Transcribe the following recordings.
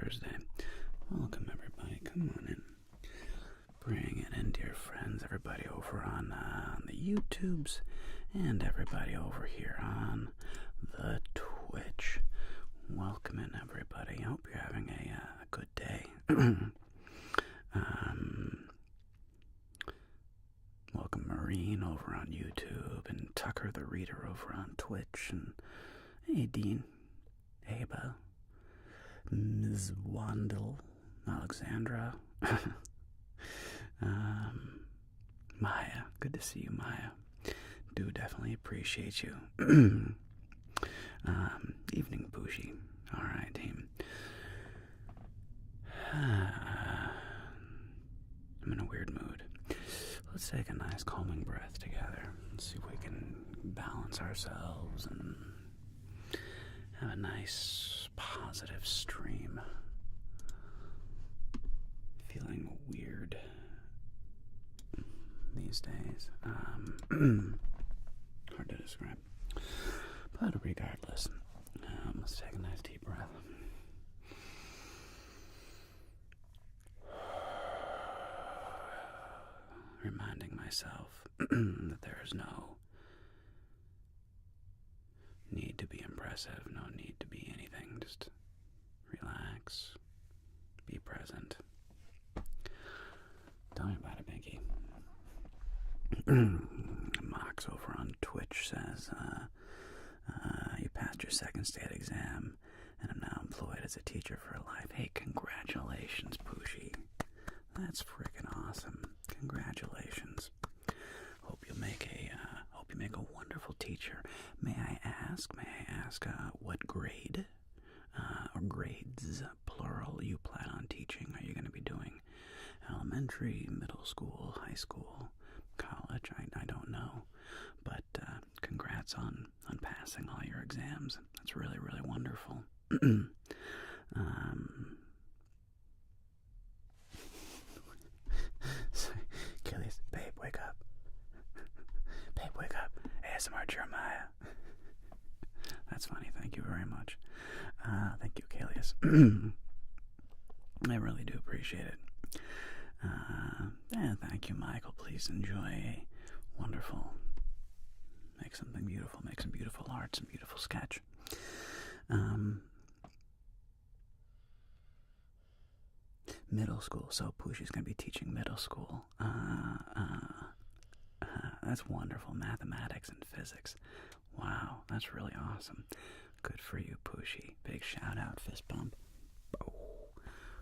Thursday. Welcome, everybody. Come on in. Bring it in, dear friends. Everybody over on the YouTubes and everybody over here on the Twitch. Welcome in, everybody. I hope you're having a good day. Welcome, Marine, over on YouTube, and Tucker the Reader over on Twitch, and hey, Dean, Aba, Ms. Wandel, Alexandra, Maya. Good to see you, Maya. Do definitely appreciate you. Evening, Bushy. All right, team. I'm in a weird mood. Let's take a nice calming breath together. Let's see if we can balance ourselves and have a nice positive stream. Feeling weird these days. Hard to describe. But regardless, let's take a nice deep breath. Reminding myself that there is no need to be impressive, no need to be anything. Just relax, be present. Tell me about it, Binky. Mox over on Twitch says, you passed your second state exam and I'm now employed as a teacher for life. Hey, congratulations, Pushy. That's freaking awesome. Congratulations. Hope you make a wonderful teacher. May I ask what grade or grades plural you plan on teaching? Are you going to be doing elementary, middle school, high school, college? I don't know. But congrats on passing all your exams. That's really, really wonderful. Achilles, babe, wake up. Babe, wake up. ASMR Jeremiah. That's funny. Thank you very much. Thank you, Achilles. I really do appreciate it. And thank you, Michael. Please enjoy a wonderful, make something beautiful, make some beautiful art, some beautiful sketch. Middle school. So Pushy's going to be teaching middle school. That's wonderful. Mathematics and physics. Wow, that's really awesome. Good for you, Pushy. Big shout out, fist bump. Oh,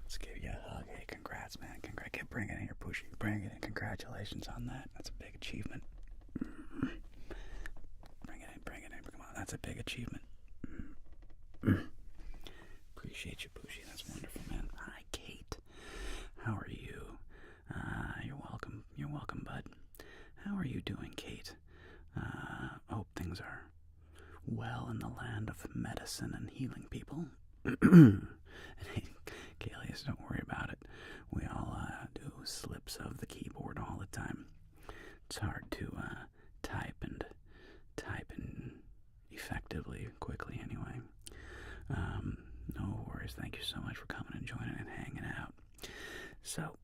let's give you a hug. Hey, congrats, man. Congrats. Bring it in here, Pushy. Bring it in. Congratulations on that. That's a big achievement. Bring it in. Bring it in. Come on, that's a big achievement. Appreciate you, Pushy. That's wonderful, man. Hi, Kate. How are you? You're welcome. You're welcome, bud. How are you doing, Kate? Hope things are well in the land of medicine and healing people. And hey, Kalius, don't worry about it. We all do slips of the keyboard all the time. It's hard to type and effectively, quickly anyway. No worries. Thank you so much for coming and joining and hanging out. So,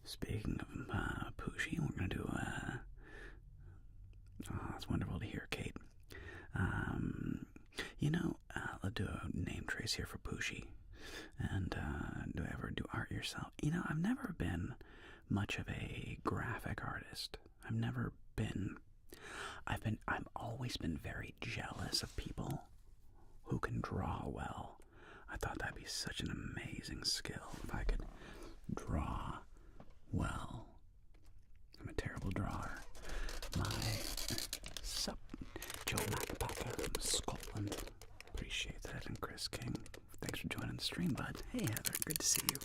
speaking of Pushy, we're going to do it's wonderful to hear, Kate. Let's do a name trace here for Pushy. And do you ever do art yourself? I've never been much of a graphic artist. I've always been very jealous of people who can draw well. I thought that'd be such an amazing skill if I could draw well. I'm a terrible drawer. Sup, Joe Macapaka from Scotland. Appreciate that. And Chris King, thanks for joining the stream, bud. Hey, Heather, good to see you.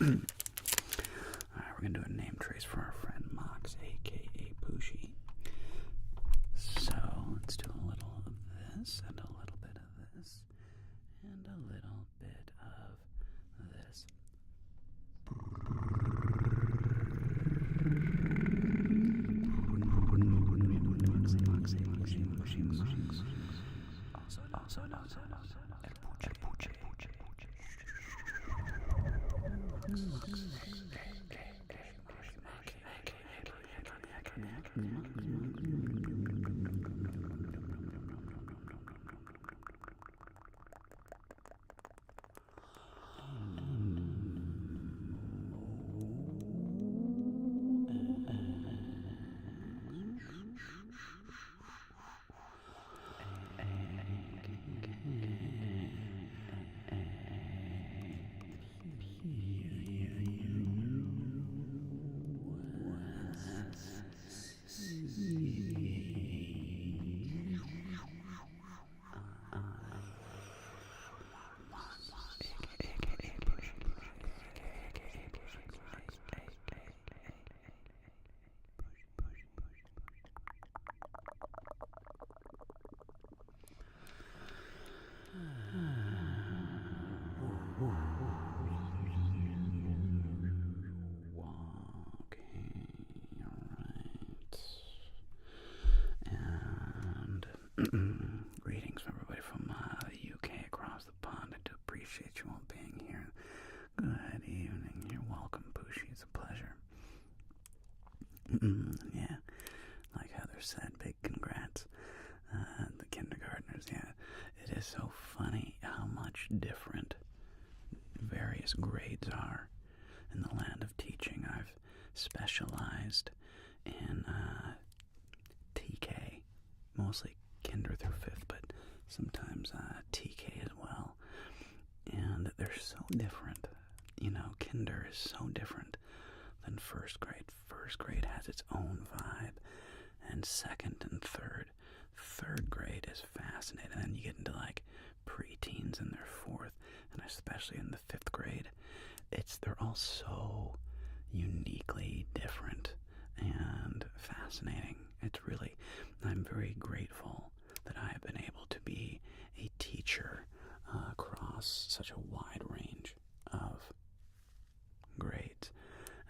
Alright, we're going to do a name trace for our friend Mox, a.k.a. Pushy. So, let's do a little of this, and a little bit of this, and a little bit of this. Greetings from everybody from the UK across the pond. I do appreciate you all being here. Good evening. You're welcome, Pushy. It's a pleasure. Yeah, like Heather said, big congrats. The kindergartners, yeah. It is so funny how much different various grades are in the land of teaching. I've specialized in TK, mostly kinder through 5th, but sometimes TK as well. And they're so different. You know, kinder is so different than 1st grade. 1st grade has its own vibe, and 2nd and 3rd. 3rd grade is fascinating. And then you get into like preteens in their 4th, and especially in the 5th grade. They're all so uniquely different and fascinating. I'm very grateful that I have been able to be a teacher across such a wide range of grades,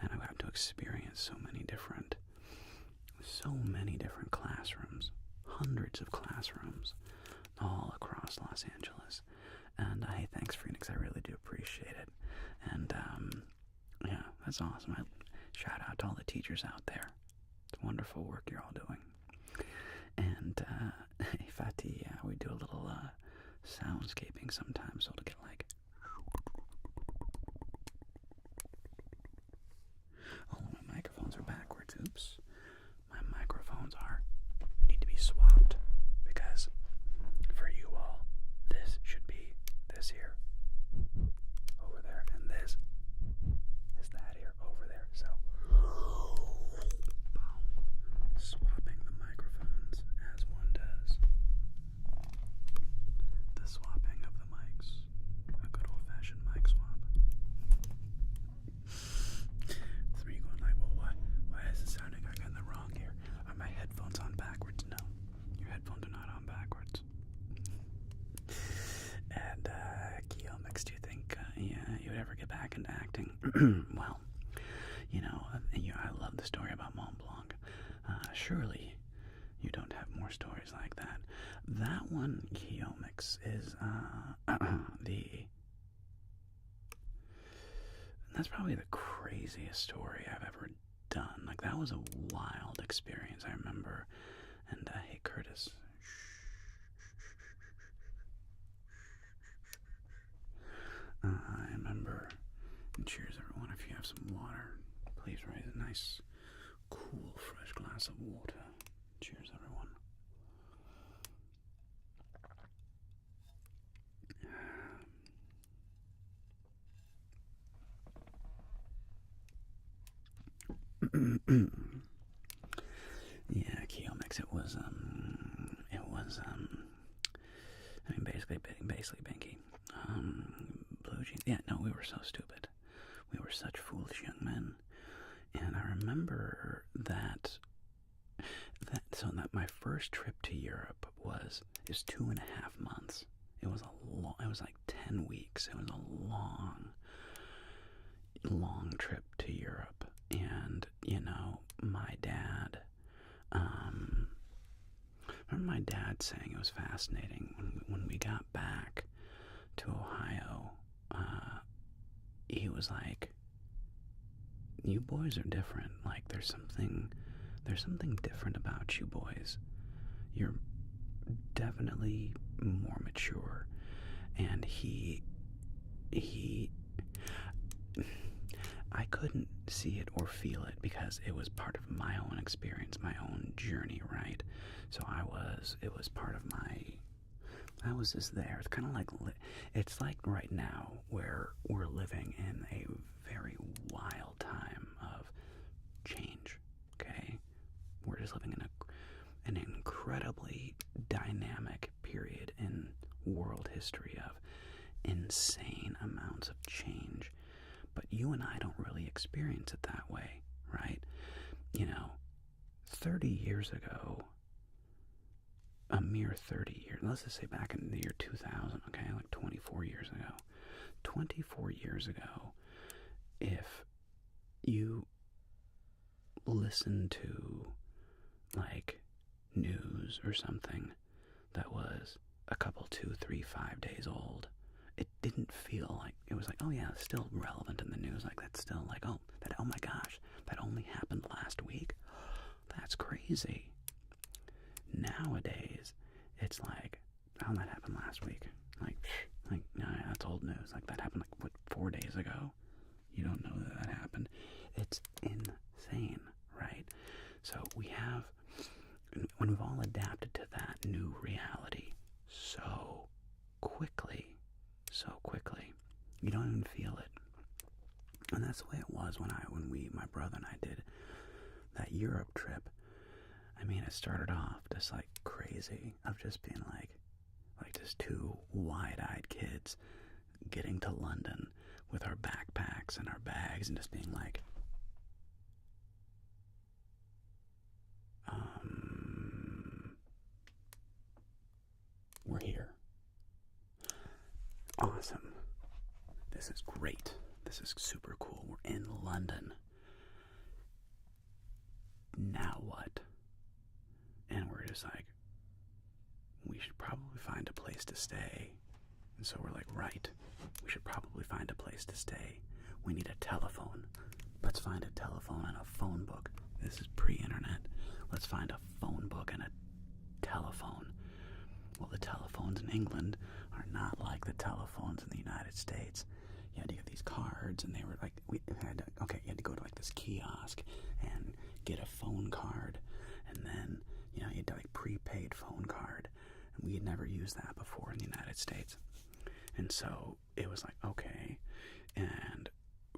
and I've got to experience so many different classrooms, hundreds of classrooms all across Los Angeles. And hey, thanks Phoenix, I really do appreciate it. And yeah, that's awesome. Shout out to all the teachers out there. It's wonderful work you're all doing. And hey Fatih, yeah, we do a little soundscaping sometimes, so it'll get like, oh, my microphones are backwards. Oops. My microphones need to be swapped, because for you all, this should be this here over there, and this is that here over there. So swapping the microphones as one does. The swapping of the mics. A good old-fashioned mic swap. 3 going like, well, why is it sounding like I'm in the wrong here? Are my headphones on backwards? No, your headphones are not on backwards. And Keomix, do you think you would ever get back into acting? Well, I love the story about Mont Blanc. Surely you don't have more stories like that. That one, Keomix, is that's probably the craziest story I've ever done. Like, that was a wild experience, I remember. And hey Curtis, I remember, and cheers everyone. If you have some water, please raise a nice, cool, fresh glass of water. Cheers everyone. Yeah, Keomix, it was basically Binky. Blue jeans. Yeah, no, we were so stupid. We were such foolish young men. And I remember that my first trip to Europe was 2.5 months. It was like 10 weeks. It was a long trip to Europe. And, my dad, I remember my dad saying it was fascinating when we got back to Ohio. He was like, you boys are different. Like, there's something different about you boys. You're definitely more mature. And I couldn't see it or feel it because it was part of my own experience, my own journey, right? So it was part of I was just there. It's kind of like, it's like right now where we're living in a very wild time of change, okay? We're just living in an incredibly dynamic period in world history of insane amounts of change. But you and I don't really experience it that way, right? 30 years ago, a mere 30 years, let's just say back in the year 2000, okay, like 24 years ago. 24 years ago, if you listen to, like, news or something that was a couple, 2, 3, 5 days old, it didn't feel like, it was like, oh yeah, it's still relevant in the news, like, that's still like, oh my gosh, that only happened last week? That's crazy. Nowadays, it's like, oh, that happened last week. Like, no, that's old news. Like, that happened, like, what, 4 days ago? You don't know that happened. It's insane, right? So when we've all adapted to that new reality so quickly, you don't even feel it. And that's the way it was when my brother and I did that Europe trip. I mean, it started off just like crazy of just being like just two wide-eyed kids getting to London with our backpacks and our bags and just being like, we're here. Awesome. This is great. This is super cool. We're in London. Now what? And we're just like, we should probably find a place to stay. And so we're like, right, we should probably find a place to stay. We need a telephone. Let's find a telephone and a phone book. This is pre-internet. Let's find a phone book and a telephone. Well, the telephones in England are not like the telephones in the United States. You had to get these cards, and they were like, you had to go to like this kiosk and get a phone card, and then, you had to like prepaid phone card, and we had never used that before in the United States. And so it was like, okay, and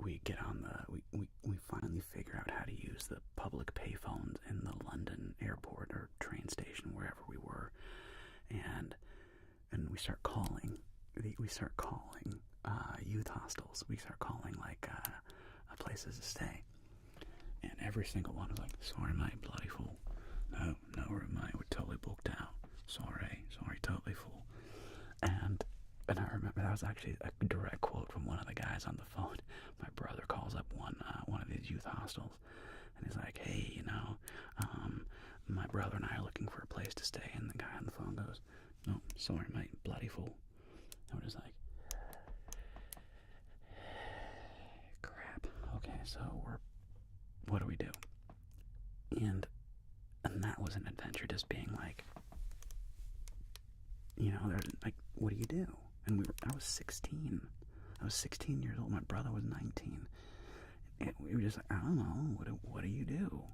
we get on we finally figure out how to use the public payphones in the London airport or train station, wherever we were, and we start calling. We start calling youth hostels. We start calling like places to stay, and every single one was like, "Sorry, mate, bloody full. No, mate, we're totally booked out. Sorry, totally full." And I remember that was actually a direct quote from one of the guys on the phone. My brother calls up one of these youth hostels, and he's like, "Hey, my brother and I are looking for a place to stay." And the guy on the phone goes, "No, sorry, mate, bloody full." And we're just like, crap. Okay, so what do we do? And that was an adventure, just being like, there's like, what do you do? And I was 16. I was 16 years old. My brother was 19. And we were just like, I don't know. What do you do?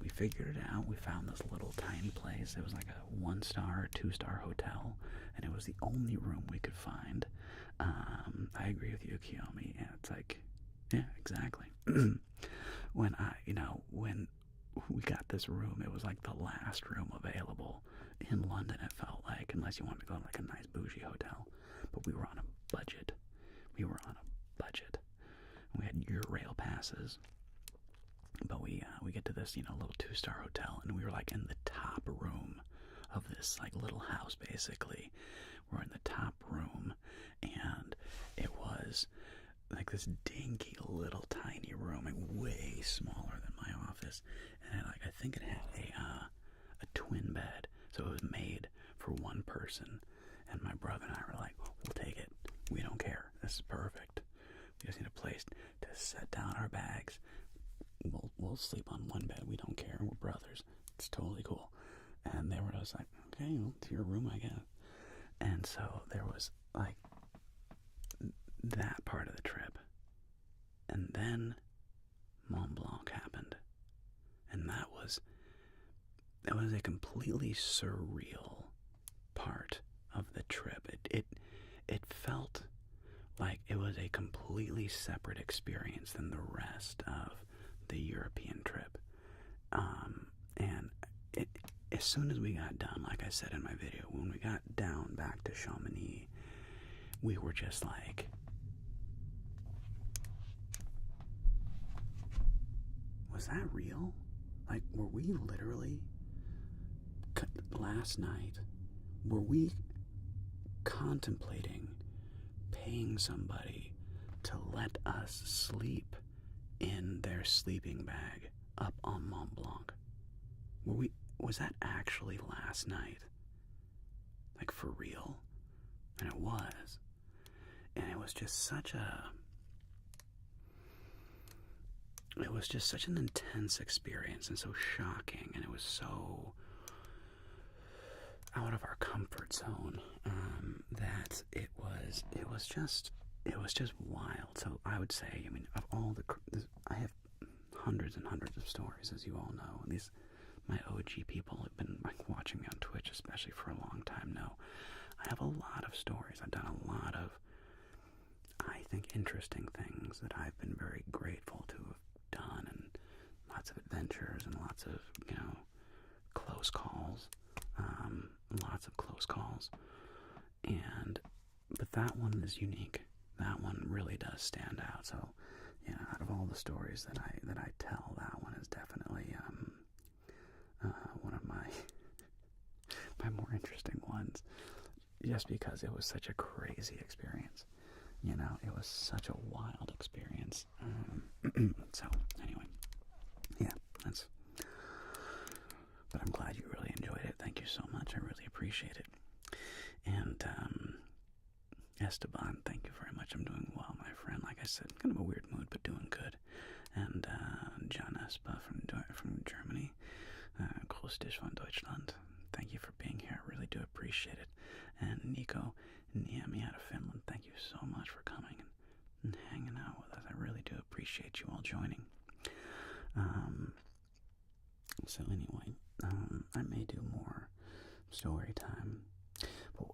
We figured it out. We found this little tiny place. It was like a 1-star, 2-star hotel, and it was the only room we could find. I agree with you, Kiyomi. Yeah, it's like, yeah, exactly. When we got this room, it was like the last room available in London, it felt like, unless you wanted to go to like a nice bougie hotel. But we were on a budget. We had Eurail passes. But we get to this, little 2-star hotel, and we were like in the top room of this like little house, basically. We're in the top room, and it was like this dinky little tiny room, like way smaller than my office. And I think it had a twin bed, so it was made for one person. And my brother and I were like, we'll take it. We don't care. This is perfect. We just need a place to just set down our bags. We'll sleep on one bed. We don't care. We're brothers. It's totally cool. And they were just like, okay, well, to your room, I guess. And so there was like that part of the trip. And then Mont Blanc happened. And that was a completely surreal part of the trip. It felt like it was a completely separate experience than the rest of the European trip. And as soon as we got done, like I said in my video, when we got down back to Chamonix, we were just like, was that real? Like, were we literally, last night, were we contemplating paying somebody to let us sleep in their sleeping bag up on Mont Blanc? Was that actually last night? Like, for real? And it was. And it was just such an intense experience, and so shocking, and it was so out of our comfort zone, that it was just wild. So I would say, I mean, of all I have hundreds and hundreds of stories, as you all know, and my OG people have been like watching me on Twitch, especially for a long time now. I have a lot of stories. I've done a lot of, I think, interesting things that I've been very grateful to have done, and lots of adventures and lots of, close calls, but that one is unique. That one really does stand out. So, out of all the stories that I tell, that one is definitely one of my more interesting ones, just because it was such a crazy experience. It was such a wild experience. So, anyway, but I'm glad you really enjoyed it. Thank you so much. I really appreciate it. And, Esteban, thank you very much. I'm doing well, my friend. Like I said, kind of a weird mood, but doing good. And, John Espa from Germany. Grüß dich von Deutschland. Thank you for being here. I really do appreciate it. And Nico Niemi out of Finland, thank you so much for coming and hanging out with us. I really do appreciate you all joining. So anyway, I may do more story time. But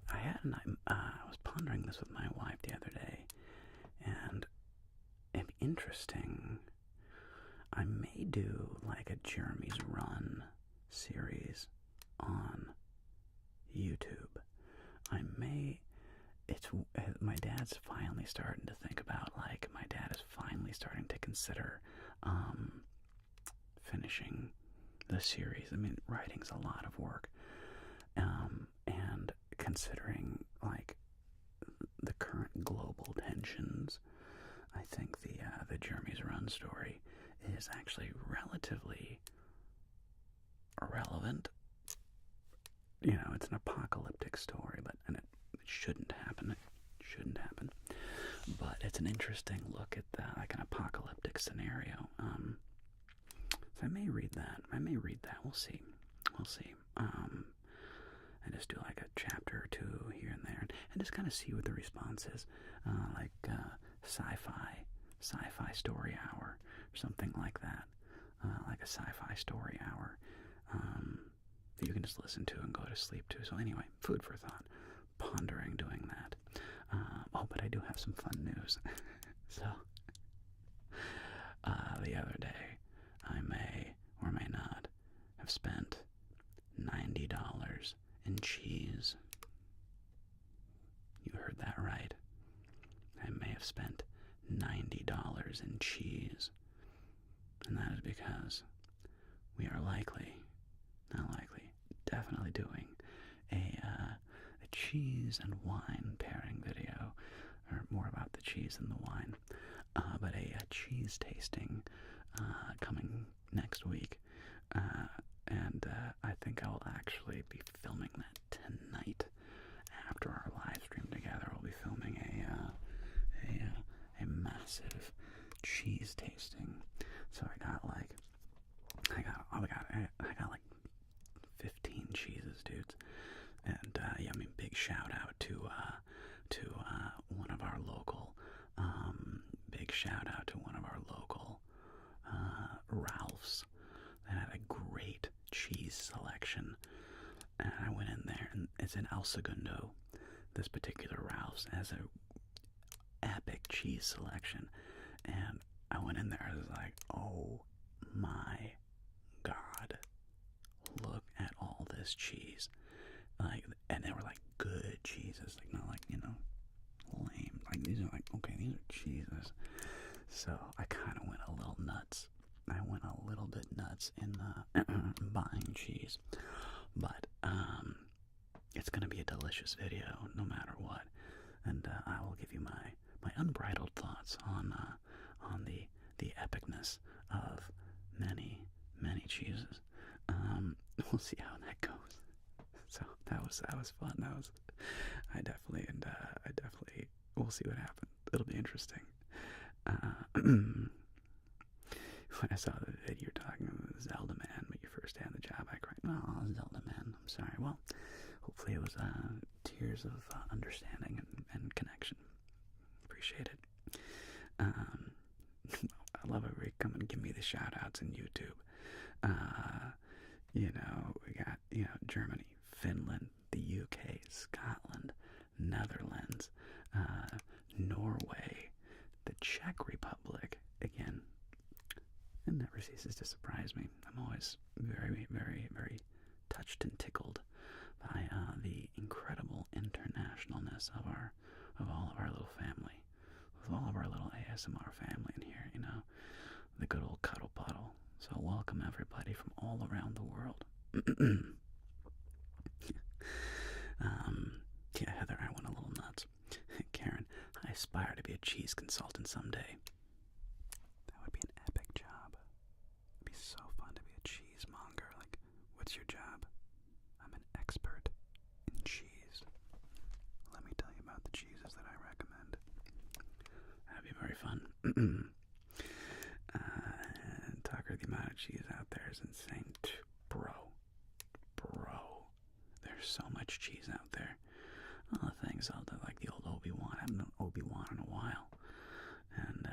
I was pondering this with my wife the other day, and it'd be interesting. I may do like a Jeremy's Run series on YouTube. My dad's finally starting to think about, like, my dad is finally starting to consider finishing the series. I mean, writing's a lot of work. And considering, like, the current global tensions, I think the Jeremy's Run story is actually relatively irrelevant. It's an apocalyptic story, and it shouldn't happen. It shouldn't happen. But it's an interesting look at that, like an apocalyptic scenario. So I may read that. We'll see. And just do like a chapter or two here and there, and just kind of see what the response is. Like sci-fi story hour, or something like that. Like a sci-fi story hour that you can just listen to and go to sleep to. So anyway, food for thought. Pondering doing that. But I do have some fun news. So, the other day, I may or may not have spent $90 in cheese. You heard that right. I may have spent $90 in cheese. And that is because we are definitely doing a cheese and wine pairing video, or more about the cheese than the wine, but a cheese tasting coming next week, and I think I will actually be filming that tonight after our live stream together. We'll be filming a massive cheese tasting. So I got like 15 cheeses, dudes. And yeah, I mean, big shout out to one of our local, Ralph's. They had a great cheese selection. And I went in there, and it's in El Segundo. This particular Ralph's has a epic cheese selection. And I went in there, I was like, oh my God, look at all this cheese. Like, and they were like good cheeses, like not like, you know, lame. Like these are like, okay, these are cheeses. So I kind of went a little nuts. I went a little bit nuts in buying cheese. But it's gonna be a delicious video no matter what. And I will give you my unbridled thoughts on the epicness of many cheeses. We'll see how that goes. So that was fun. I definitely we'll see what happens. It'll be interesting. When I saw the video talking about Zelda Man, but your first day on the job, I cried, oh, Zelda Man, I'm sorry. Well, hopefully it was tears of understanding and connection. Appreciate it. I love it where you come and give me the shout outs in YouTube. You know, we got, you know, Germany, Finland, the UK, Scotland, Netherlands, Norway, the Czech Republic. Again, it never ceases to surprise me. I'm always very, very, very touched and tickled by the incredible internationalness of all of our little family, of all of our little ASMR family in here. You know, the good old cuddle puddle. So welcome everybody from all around the world. Yeah, Heather, I went a little nuts. Karen, I aspire to be a cheese consultant someday. That would be an epic job. It'd be so fun to be a cheesemonger. Like, what's your job? I'm an expert in cheese. Let me tell you about the cheeses that I recommend. That'd be very fun. Tucker, the amount of cheese out there is insane. Bro. There's so much cheese out there. All the things I'll do, like the old Obi-Wan. I haven't done Obi-Wan in a while. And,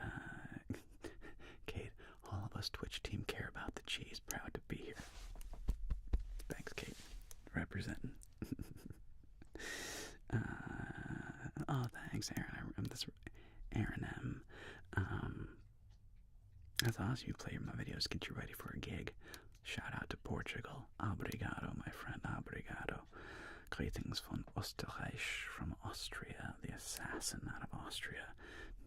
Kate, all of us Twitch team care about the cheese. Proud to be here. Thanks, Kate. Representing. Oh, thanks, Aaron. I remember this. Aaron M. That's awesome. You play my videos, get you ready for a gig. Shout out to Portugal. Obrigado, my friend. Obrigado. Greetings from Österreich, from Austria, the assassin out of Austria.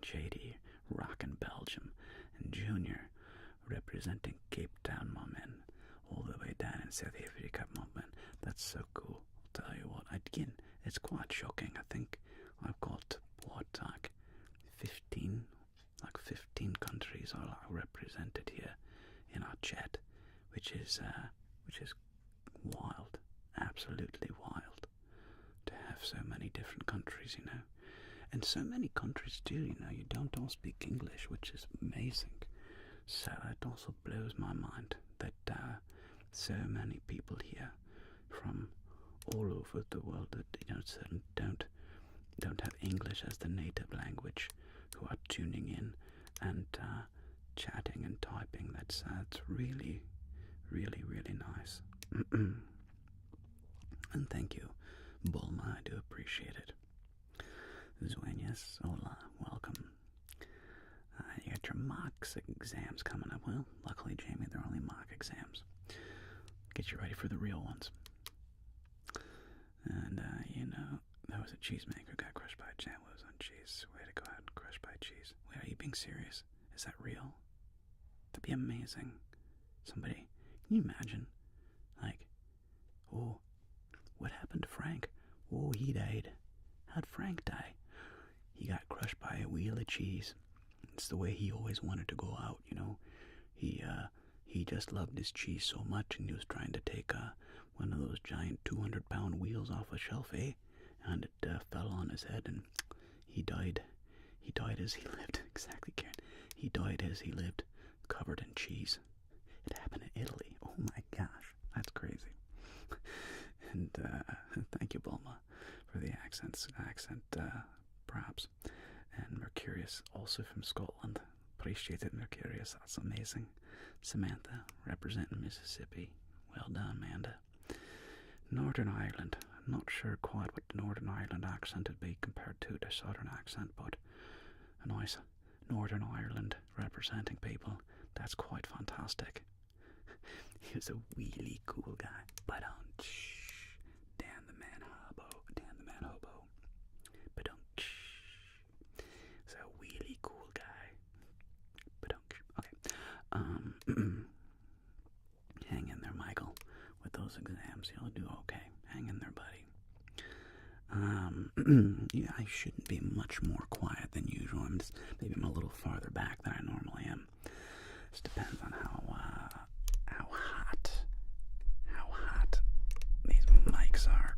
JD, rockin' Belgium. And Junior, representing Cape Town, my man. All the way down in South Africa, my man. That's so cool. I'll tell you what. Again, it's quite shocking. I think I've got, like 15 countries are represented here in our chat, which is wild, absolutely wild, to have so many different countries, you know, and so many countries too, you know, you don't all speak English, which is amazing. So it also blows my mind that so many people here from all over the world that, you know, don't have English as the native language, who are tuning in and chatting and typing. That's really, really, really nice. And thank you, Bulma. I do appreciate it. Zueñas, hola, welcome. You got your mock exams coming up. Well, luckily, Jamie, they're only mock exams. Get you ready for the real ones. And, you know, there was a cheesemaker who got crushed by a jam. Was on cheese. Way to go out and crushed by cheese. Wait, are you being serious? Is that real? That'd be amazing. Somebody, can you imagine? Like, oh, what happened to Frank? Oh, he died. How'd Frank die? He got crushed by a wheel of cheese. It's the way he always wanted to go out, you know. He just loved his cheese so much, and he was trying to take one of those giant 200-pound wheels off a shelf, eh? And it fell on his head, and he died. He died as he lived. Exactly, Karen. he died as he lived, covered in cheese. It happened in Italy. Oh my gosh, that's crazy. And thank you, Bulma, for the accent props. And Mercurius, also from Scotland. Appreciate it, Mercurius. That's amazing. Samantha, representing Mississippi. Well done, Amanda. Northern Ireland. Not sure quite what the Northern Ireland accent would be compared to the Southern accent, but a nice Northern Ireland representing people. That's quite fantastic. He was a really cool guy. But Dan the man hobo. But he's a really cool guy. But okay. Hang in there, Michael. With those exams, you'll do okay. Hang in there, buddy. Yeah, I shouldn't be much more quiet than usual. Maybe I'm a little farther back than I normally am. Just depends on how hot these mics are.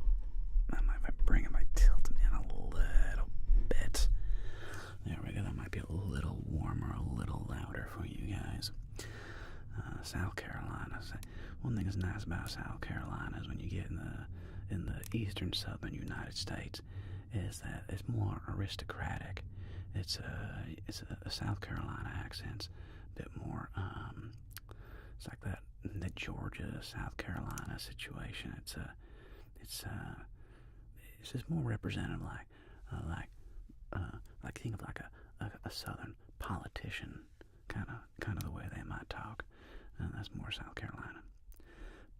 If I bring them, I tilt them in a little bit. There we go. That might be a little warmer, a little louder for you guys. South Carolina. One thing that's nice about South Carolina is when you get in the eastern southern United States, is that it's more aristocratic. It's a South Carolina accent, a bit more. It's like the Georgia, South Carolina situation. It's just more representative, like think of like a southern politician, kind of the way they might talk. And that's more South Carolina.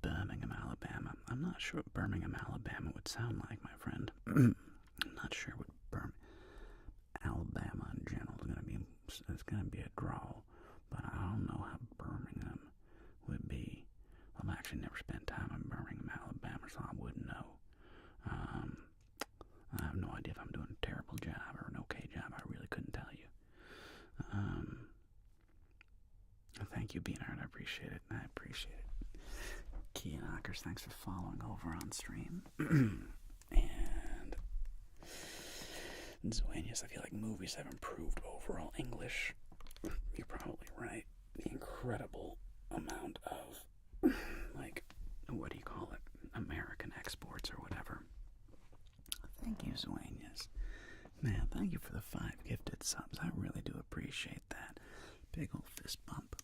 Birmingham, Alabama. I'm not sure what Birmingham, Alabama would sound like, my friend. I'm not sure what Alabama in general is going to be. It's going to be a draw, but I don't know how Birmingham would be. I've actually never spent time in Birmingham, Alabama, so I wouldn't know. I have no idea if I'm doing a terrible job or an okay job. I really couldn't tell you. Thank you, Beanard. I appreciate it. Key Knockers, thanks for following over on stream. And Zuenius, I feel like movies have improved overall English. You're probably right. The incredible amount of, what do you call it? American exports or whatever. Thank you, Zuenius. Man, thank you for the 5 gifted subs. I really do appreciate that. Big old fist bump.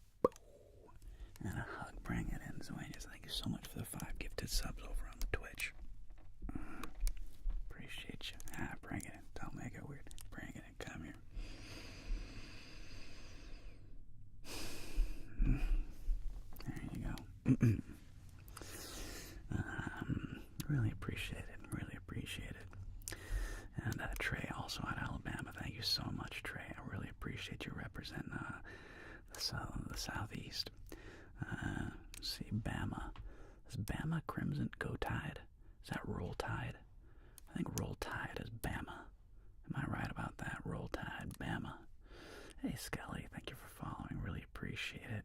And a hug. Bring it in, Zuenius. Thank you so much for the 5 gifted subs over on the Twitch. Appreciate you. Bring it in. Don't make it weird. Bring it in. Come here. There you go. Really appreciate it. Really appreciate it. And Trey, also out of Alabama. Thank you so much, Trey. I really appreciate you representing the Southeast. See, Bama. Is Bama Crimson Go Tide? Is that Roll Tide? I think Roll Tide is Bama. Am I right about that? Roll Tide, Bama. Hey, Skelly, thank you for following. Really appreciate it.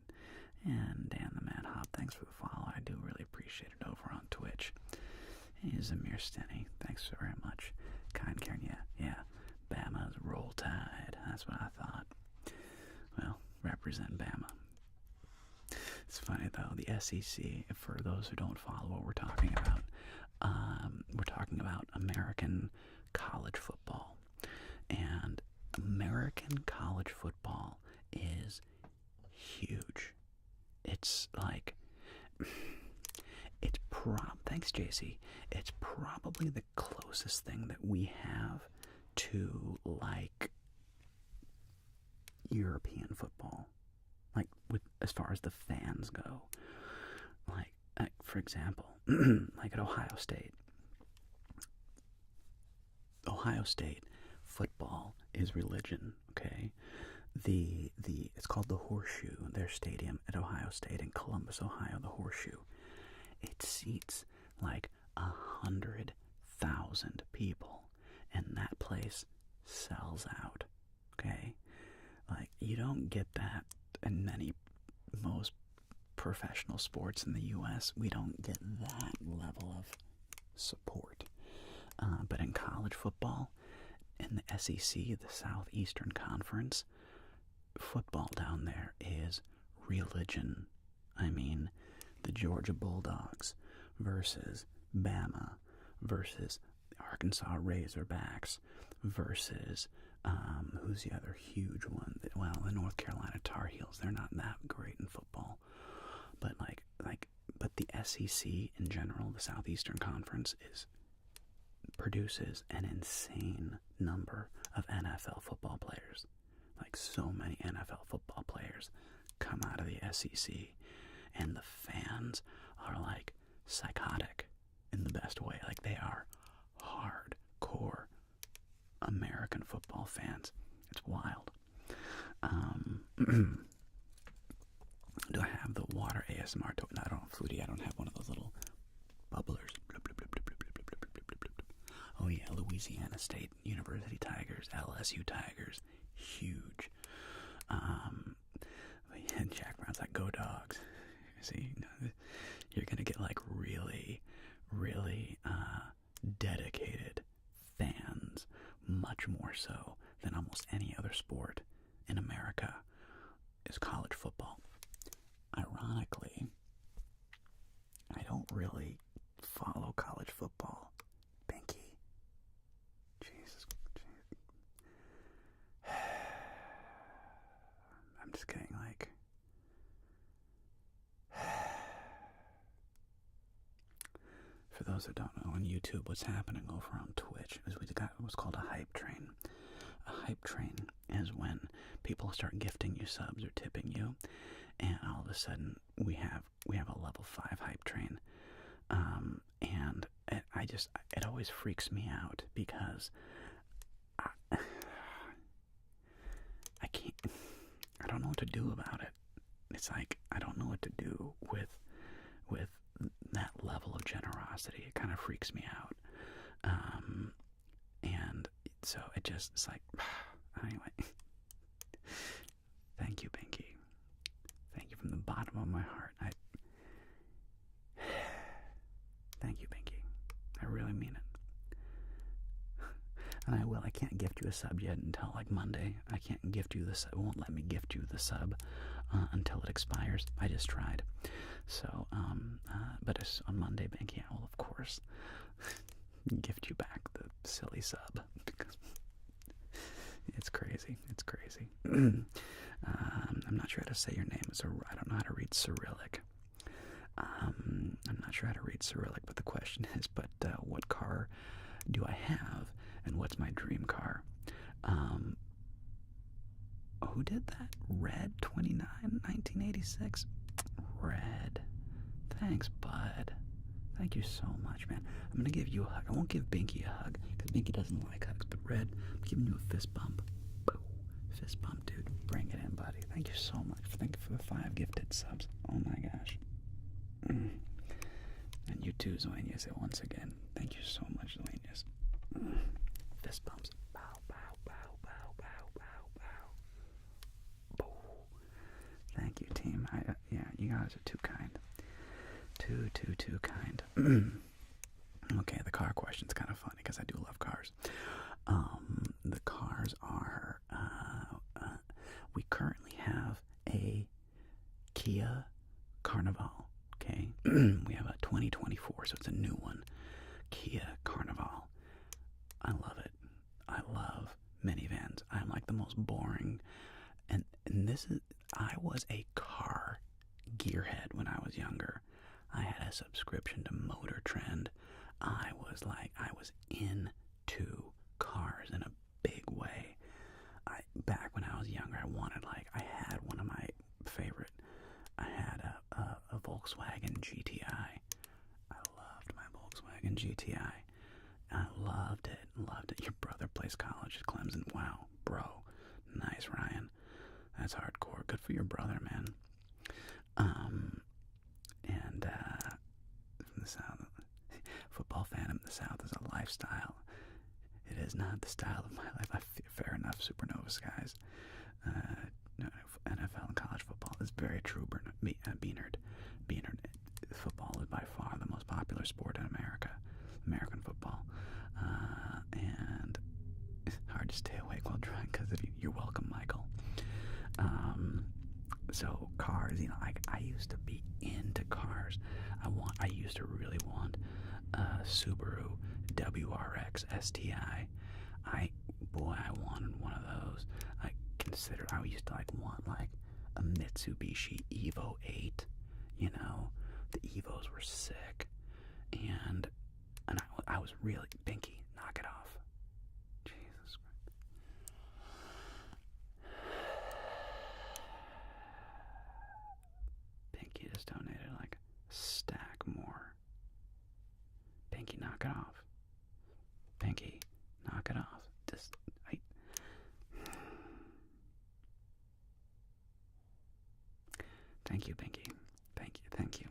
And Dan the Man Hop, thanks for the follow. I do really appreciate it over on Twitch. Hey, Zamir Stenny, thanks very much. Kind Karen, yeah. Bama's Roll Tide. That's what I thought. Well, represent Bama. It's funny though, the SEC, for those who don't follow what we're talking about American college football. And American college football is huge. It's like, thanks JC, it's probably the closest thing that we have to like European football. Like, as far as the fans go. Like for example, like at Ohio State. Ohio State football is religion, okay? It's called the Horseshoe, their stadium at Ohio State in Columbus, Ohio, the Horseshoe. It seats like 100,000 people, and that place sells out, okay? Like, you don't get that in most professional sports in the U.S. We don't get that level of support. But in college football, in the SEC, the Southeastern Conference, football down there is religion. I mean, the Georgia Bulldogs versus Bama versus the Arkansas Razorbacks versus who's the other huge one? Well, the North Carolina Tar Heels. They're not that great in football, but but the SEC in general, the Southeastern Conference, produces an insane number of NFL football players. Like, so many NFL football players come out of the SEC, and the fans are like psychotic in the best way. Like, they are hardcore American football fans. It's wild. Do I have the water ASMR token? I don't know, Flutie. I don't have one of those little bubblers. Oh yeah, Louisiana State University Tigers, LSU Tigers, huge. And Jack Brown's like, go Dogs. See, you're gonna get like really, really dedicated fans, much more so than almost any other sport in America is college football. Ironically, I don't really follow college football. Binky. Jesus. I'm just getting like... For those that don't know, on YouTube, what's happening over on Twitch is we got what's called a hype train. A hype train is when people start gifting you subs or tipping you, and all of a sudden we have a level 5 hype train, and it always freaks me out because I don't know what to do about it. It's like I don't know what to do with that level of generosity. It kind of freaks me out, and so it's like anyway. Thank you, Binky. Thank you from the bottom of my heart. Thank you, Binky. I really mean it. And I will. I can't gift you a sub yet until like Monday. I can't gift you the sub. It won't let me gift you the sub until it expires. I just tried. So, but it's on Monday, Binky. I will, of course, gift you back the silly sub because it's crazy. It's crazy. I'm not sure how to say your name. I don't know how to read Cyrillic. I'm not sure how to read Cyrillic, but the question is, what car do I have, and what's my dream car? Who did that? Red 29, 1986? Red. Thanks, bud. Thank you so much, man. I'm going to give you a hug. I won't give Binky a hug, because Binky doesn't like hugs, but Red, I'm giving you a fist bump. Boom. Fist bump, dude. Bring it in, buddy. Thank you so much. Thank you for the 5 gifted subs. Oh my gosh. And you too, Zoenius, once again. Thank you so much, Zoenius. Fist bumps. Bow, bow, bow, bow, bow, bow, bow. Boo. Thank you, team. Yeah, you guys are too kind. Too kind. Okay, the car question's kind of funny because I do love cars. The cars are, we currently have a Kia Carnival, okay? We have a 2024, so it's a new one. Kia Carnival. I love it. I love minivans. I'm like the most boring, and I was a car gearhead when I was younger. I had a subscription to Motor Trend. I was into cars in a big way. Back when I was younger, I had one of my favorite. I had a Volkswagen GTI. I loved my Volkswagen GTI. I loved it. Your brother plays college at Clemson. Wow, bro. Nice, Ryan. That's hardcore. Good for your brother, man. And from the South, football fan in the South is a lifestyle. It is not the style of my life. Fair enough, Supernova Skies. NFL and college football is very true, Beanerd. Football is by far the most popular sport in America. American football. And it's hard to stay awake while drunk because you're welcome, Michael. So cars, you know, I used to be into cars. I used to really want a Subaru WRX STI. Boy, I wanted one of those. I used to want a Mitsubishi Evo 8. You know, the Evos were sick, and I was really Binky. Knock it off, Jesus Christ. Binky just donated like a stack more. Binky, knock it off. Binky, knock it off. Thank you, Binky. Thank you.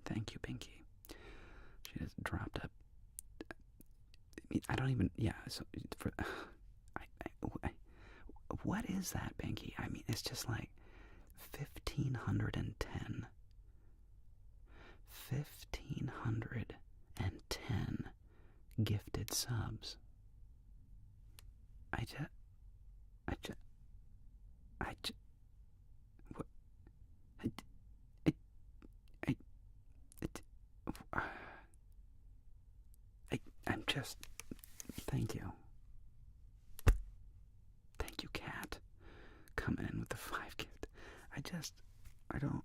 Thank you, Binky. She just dropped up. I don't even. Yeah. So for. What is that, Binky? I mean, it's just like 1,510. 1,510 gifted subs. I'm just, thank you. Thank you, Kat. Coming in with the 5 gift. I don't.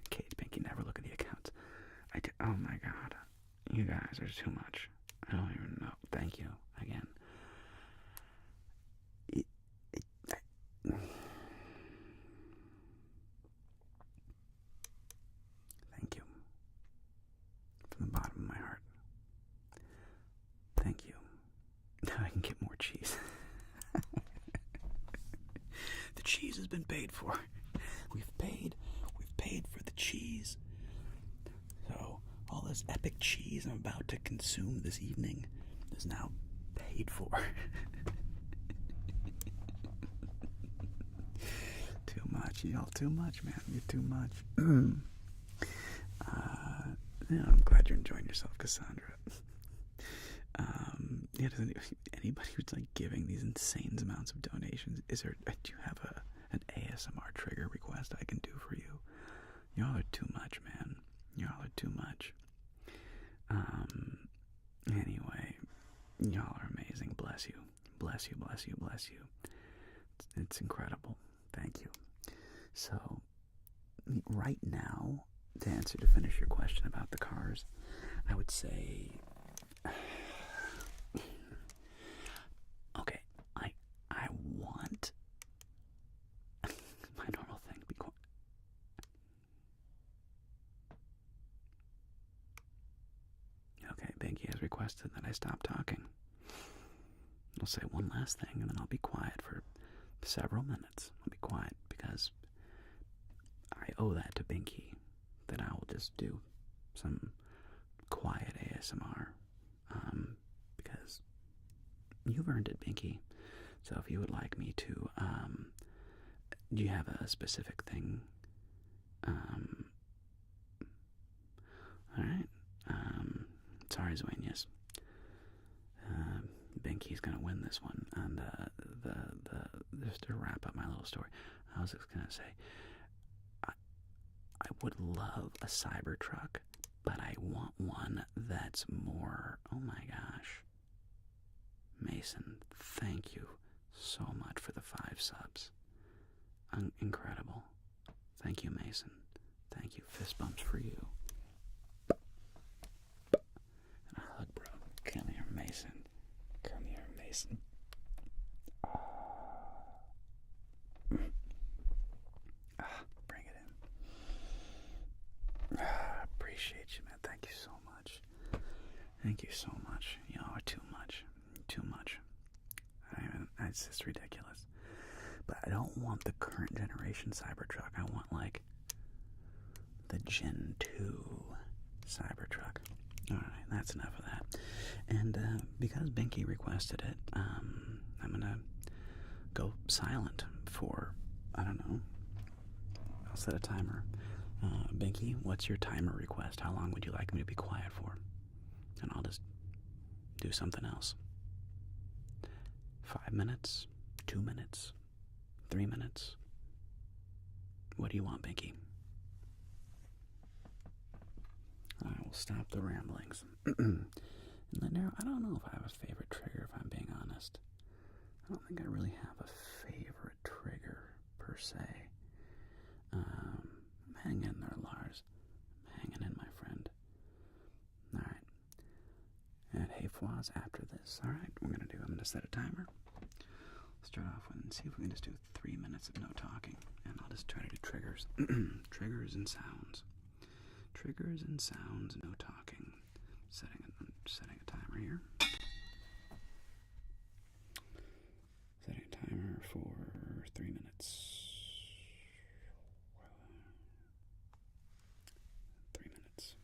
Kate, Pinky, never look at the accounts. Oh my god. You guys are too much. I don't even know. Thank you again. Thank you. From the bottom of my heart. Thank you. Now I can get more cheese. The cheese has been paid for. We've paid for the cheese. So all this epic cheese I'm about to consume this evening is now paid for. Too much, y'all. Too much, man. You're too much. Yeah, I'm glad you're enjoying yourself, Cassandra. Yeah, anybody who's like giving these insane amounts of donations, do you have an ASMR trigger request I can do for you? Y'all are too much, man. Y'all are too much. Anyway, y'all are amazing. Bless you. Bless you, bless you, bless you. It's incredible. Thank you. So, right now, to finish your question about the cars, I would say, okay, I want my normal thing to be quiet. Okay, Binky has requested that I stop talking. I'll say one last thing and then I'll be quiet for several minutes. I'll be quiet because I owe that to Binky, that I will just do some quiet ASMR, because you've earned it, Binky. So if you would like me to, do you have a specific thing? Alright, sorry, Zuenius. Binky's gonna win this one, and just to wrap up my little story, I was just gonna say, I would love a Cybertruck, but I want one that's more, oh my gosh. Mason, thank you so much for the 5 subs. Incredible. Thank you, Mason. Thank you. Fist bumps for you. And a hug, bro. Come here, Mason. Come here, Mason. Bring it in. Appreciate you, man. Thank you so much. Thank you so much. Y'all are too much. Too much. It's just ridiculous. But I don't want the current generation Cybertruck. I want, like, the Gen 2 Cybertruck. Alright, that's enough of that. And because Binky requested it, I'm gonna go silent for, I don't know, I'll set a timer. Binky, what's your timer request? How long would you like me to be quiet for? And I'll just do something else. 5 minutes? 2 minutes? 3 minutes? What do you want, Binky? I will stop the ramblings. And then I don't know if I have a favorite trigger, if I'm being honest. I don't think I really have a favorite trigger, per se. Hang in there, Lars. I'm hanging in, my friend. Alright. And hey, Fwaz, after this. Alright, I'm going to set a timer. Let's start off with and see if we can just do 3 minutes of no talking. And I'll just try to do triggers. Triggers and sounds. Triggers and sounds, no talking. Setting a timer here. Setting a timer for 3 minutes. 3 minutes.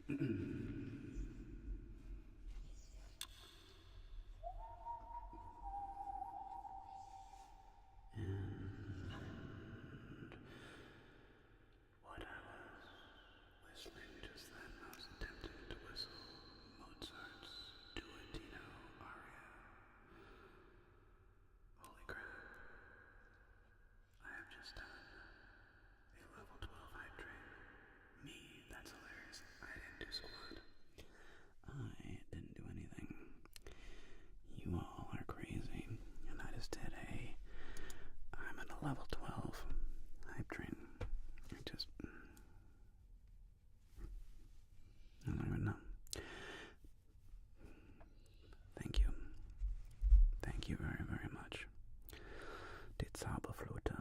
what I was whistling just then, I was attempting to whistle Mozart's Duettino aria. Holy crap. I have just done a level 12 hype train. Me, that's hilarious. I didn't do squat. I didn't do anything. You all are crazy. And I just did I'm at a level 12 hype train. I don't even know. Thank you. Thank you very, very much. Die Zauberflöte.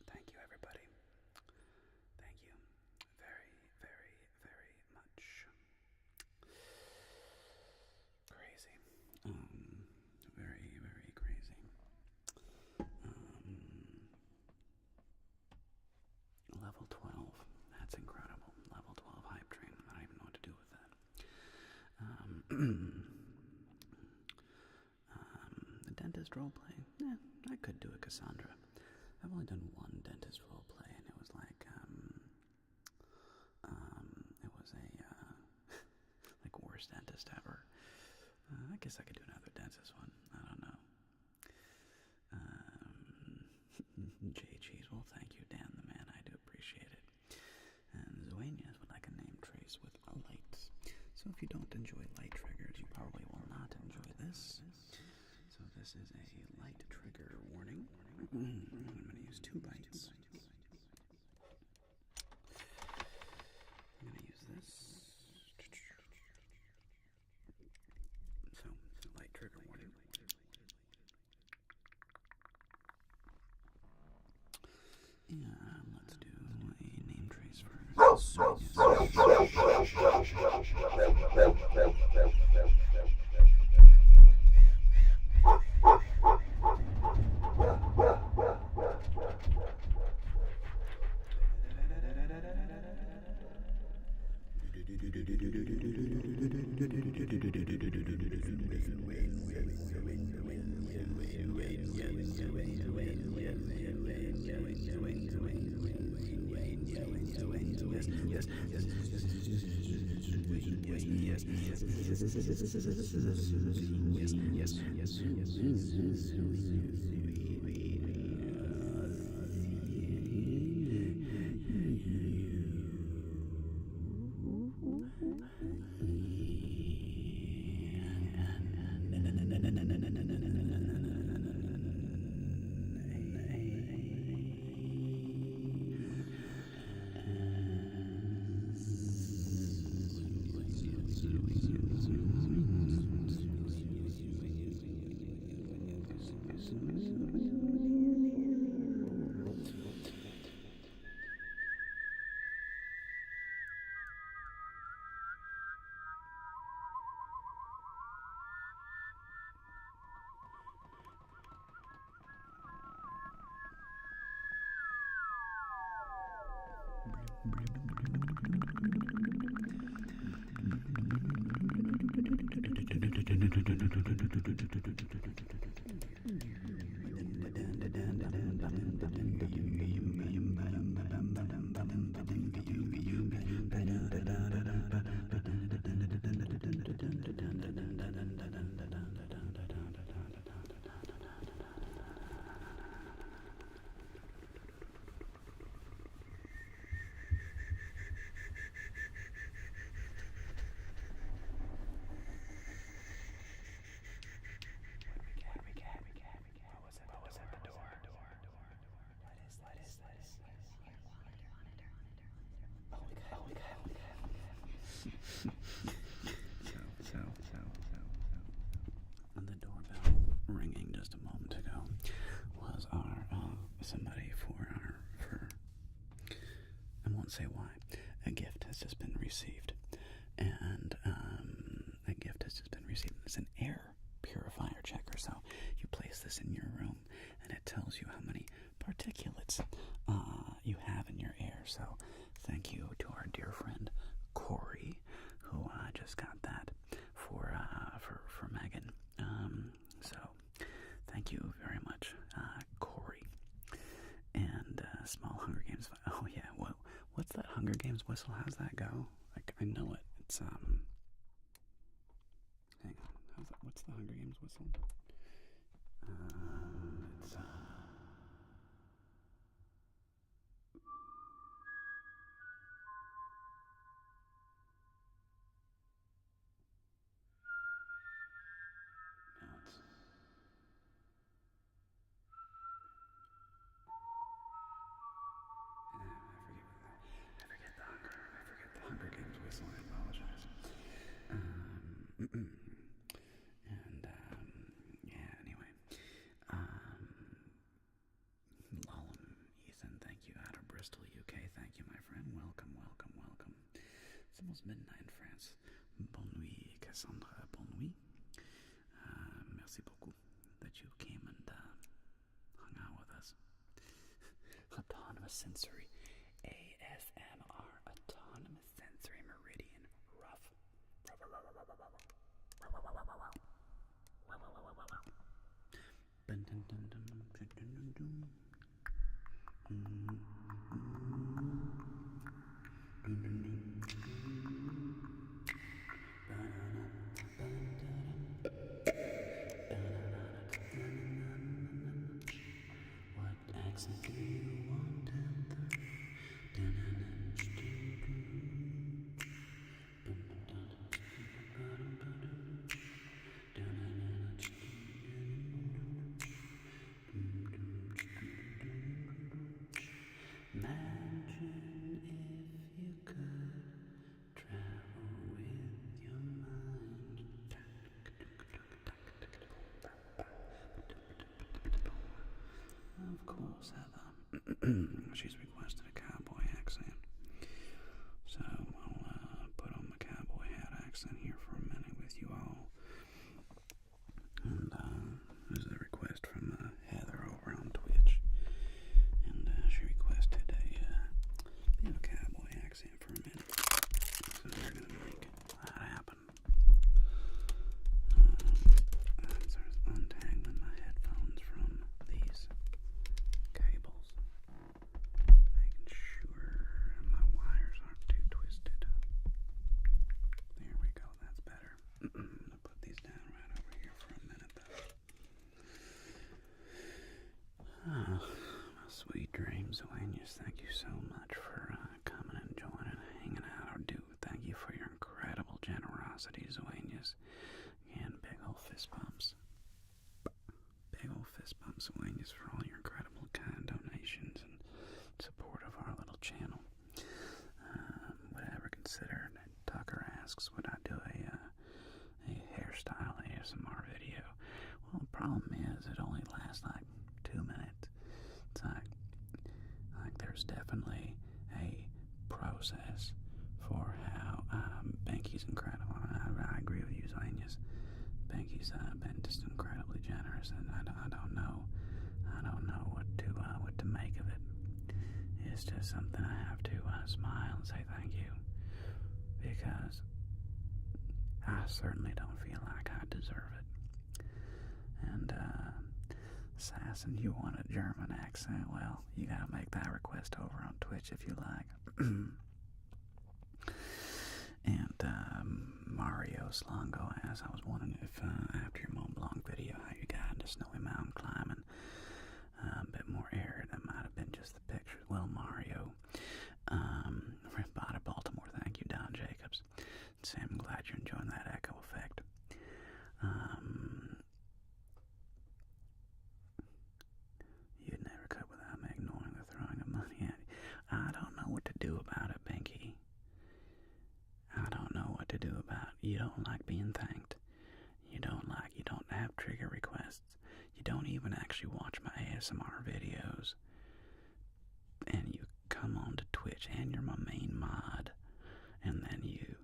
Thank you, everybody. Thank you very, very, very much. Crazy. Very, very crazy. Level 12. That's incredible. Level 12 hype train. I don't even know what to do with that. The dentist roleplay. I could do a Cassandra. I've only done one dentist roleplay, and it was like, it was a, like, worst dentist ever. I guess I could do another dentist one. I don't know. J. Cheese, well, thank you, Dan the Man. I do appreciate it. And Zoanias would like a name trace with a light. So if you don't enjoy light triggers, you probably will not enjoy this. So this is a light trigger warning. I'm going to use 2 bites. I'm going to use this. So, light trigger warning. And let's do a name trace for The doorbell ringing just a moment ago was our somebody for I won't say why. A gift has just been received, and a gift has just been received. It's an air purifier checker. So you place this in your room, and it tells you how many particulates you have in your air. So thank you to our dear friend Corey, who just got that for Megan. So thank you very much, Corey. And small Hunger Games. Oh yeah, what's that Hunger Games whistle? How's that go? I know it. It's hang on. How's that? What's the Hunger Games whistle? It's I forget the Hunger Games whistle. I apologize. And yeah. Anyway, Lolum, Ethan, thank you. Out of Bristol, UK, thank you, my friend. Welcome, welcome, welcome. It's almost midnight in France. Bonne nuit, Cassandra. Bonne nuit. Merci beaucoup that you came and hung out with us. Autonomous sensory. ASMR. Autonomous sensory meridian. Rough. What accent do you want? Imagine if you could travel with your mind. Of course, Heather. She's requested a cowboy accent. So I'll put on my cowboy hat accent here for a minute with you all. And this is a request from Heather over on Twitch. And she requested a bit of a cowboy accent for a minute. So we're going to make that happen. So untangling my headphones from these cables. Making sure my wires aren't too twisted. There we go, that's better. I'm going to put these down right over here for a minute though. My sweet dreams, Waynes, thank you so much for coming and joining and hanging out. Or thank you for your incredible generosity, Waynes. Again, big old fist bumps. Big old fist bumps, Waynes, for all your incredible kind donations and support of our little channel. Would I ever consider, Tucker asks, would I do a hairstyle ASMR video? Well, the problem is it only lasts like 2 minutes. It's like there's definitely a process for how Banky's incredible. I agree with you, Zanius. Banky's been just incredibly generous, and I don't know what to make of it. It's just something I have to smile and say thank you, because I certainly don't feel like I deserve it. And Assassin, you want a German accent? Well, you gotta make that request over on Twitch if you like. And Mario Slongo asks, I was wondering if after your Mont Blanc video, how you got into snowy mountain climbing, a bit more arid. That might have been just the pictures. Well, Mario, Bada Baltimore, thank you, Don Jacobs. Sam, I'm glad you're enjoying that echo effect. You'd never cope without me ignoring the throwing of money at you. I don't know what to do about it, Binky. I don't know what to do about it. You don't like being thanked. You don't have trigger requests. You don't even actually watch my ASMR videos. And you come on to Twitch and you're my main mod. And then you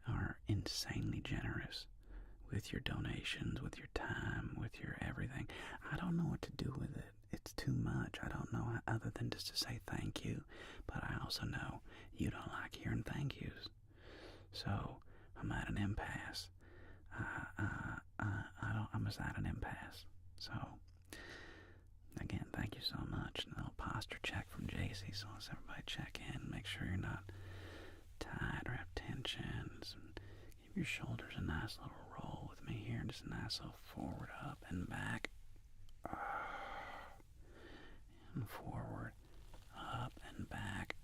are insanely generous with your donations, with your time, with your everything. I don't know what to do with it. It's too much. I don't know other than just to say thank you. But I also know you don't like hearing thank yous. So I'm at an impasse. I'm just at an impasse. So again, thank you so much. A little posture check from JC. So let's everybody check in. Make sure you're not tight or have tensions. Give your shoulders a nice little roll with me here. Just a nice little forward, up, and back. And forward, up, and back.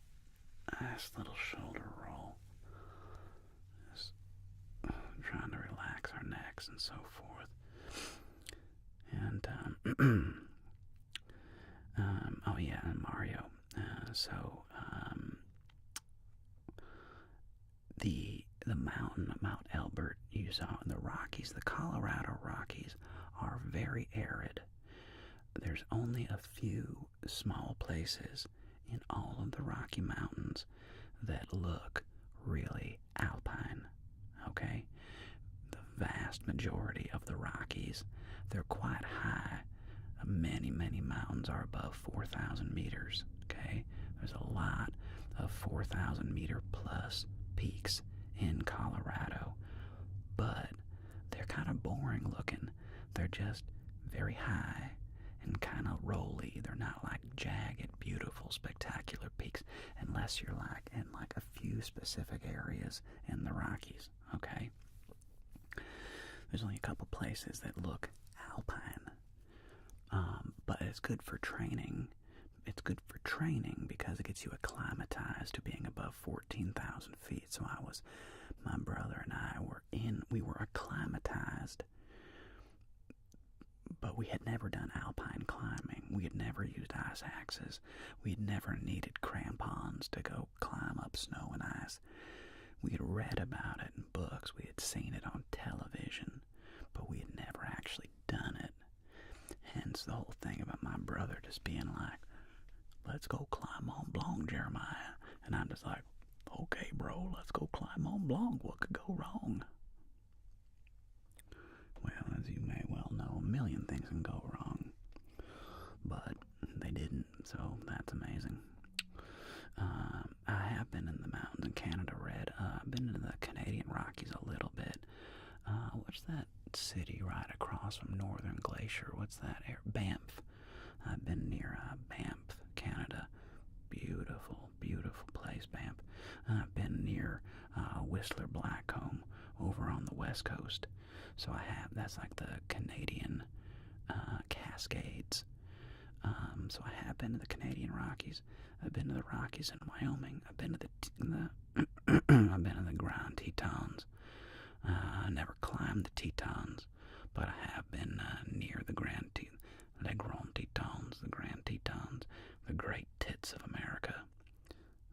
Nice little shoulder roll. Just trying to relax our necks and so forth. And, oh yeah, and Mario. The mountain, Mount Elbert, you saw in the Rockies, the Colorado Rockies, are very arid. There's only a few small places in all of the Rocky Mountains that look really alpine, okay? The vast majority of the Rockies, they're quite high. Many, many mountains are above 4,000 meters, okay? There's a lot of 4,000 meter plus peaks in Colorado, but they're kind of boring looking. They're just very high and kind of rolly. They're not like jagged, beautiful, spectacular peaks unless you're like in like a few specific areas in the Rockies, okay? There's only a couple places that look alpine, but it's good for training. It's good for training because it gets you acclimatized to being above 14,000 feet. So my brother and I we were acclimatized, but we had never done alpine climbing. We had never used ice axes. We had never needed crampons to go climb up snow and ice. We had read about it in books. We had seen it on television, but we had never actually done it. Hence the whole thing about my brother just being like, let's go climb Mont Blanc, Jeremiah. And I'm just like, okay, bro, let's go climb Mont Blanc. What could go wrong? Well, as you may well know, a million things can go wrong. But they didn't, so that's amazing. I have been in the mountains in Canada, Red. I've been in the Canadian Rockies a little bit. What's that city right across from Northern Glacier? What's that? Banff. I've been near Banff, Canada. Beautiful, beautiful place, Banff. I've been near Whistler Blackcomb over on the west coast. So that's like the Canadian Cascades. So I have been to the Canadian Rockies. I've been to the Rockies in Wyoming. I've been to I've been to the Grand Tetons. I never climbed the Tetons, but I have been near the Grand Tetons, the Great Tits of America.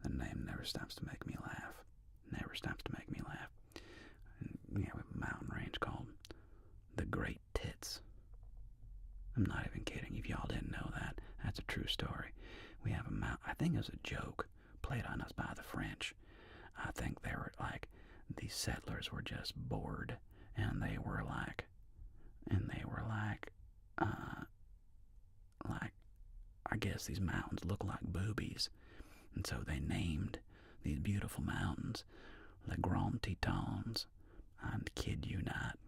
The name never stops to make me laugh. Never stops to make me laugh. And we have a mountain range called the Great Tits. I'm not even kidding. If y'all didn't know that, that's a true story. We have a mountain. I think it was a joke played on us by the French. I think they were like, these settlers were just bored, and they were like, I guess these mountains look like boobies, and so they named these beautiful mountains the Grand Tetons. I kid you not,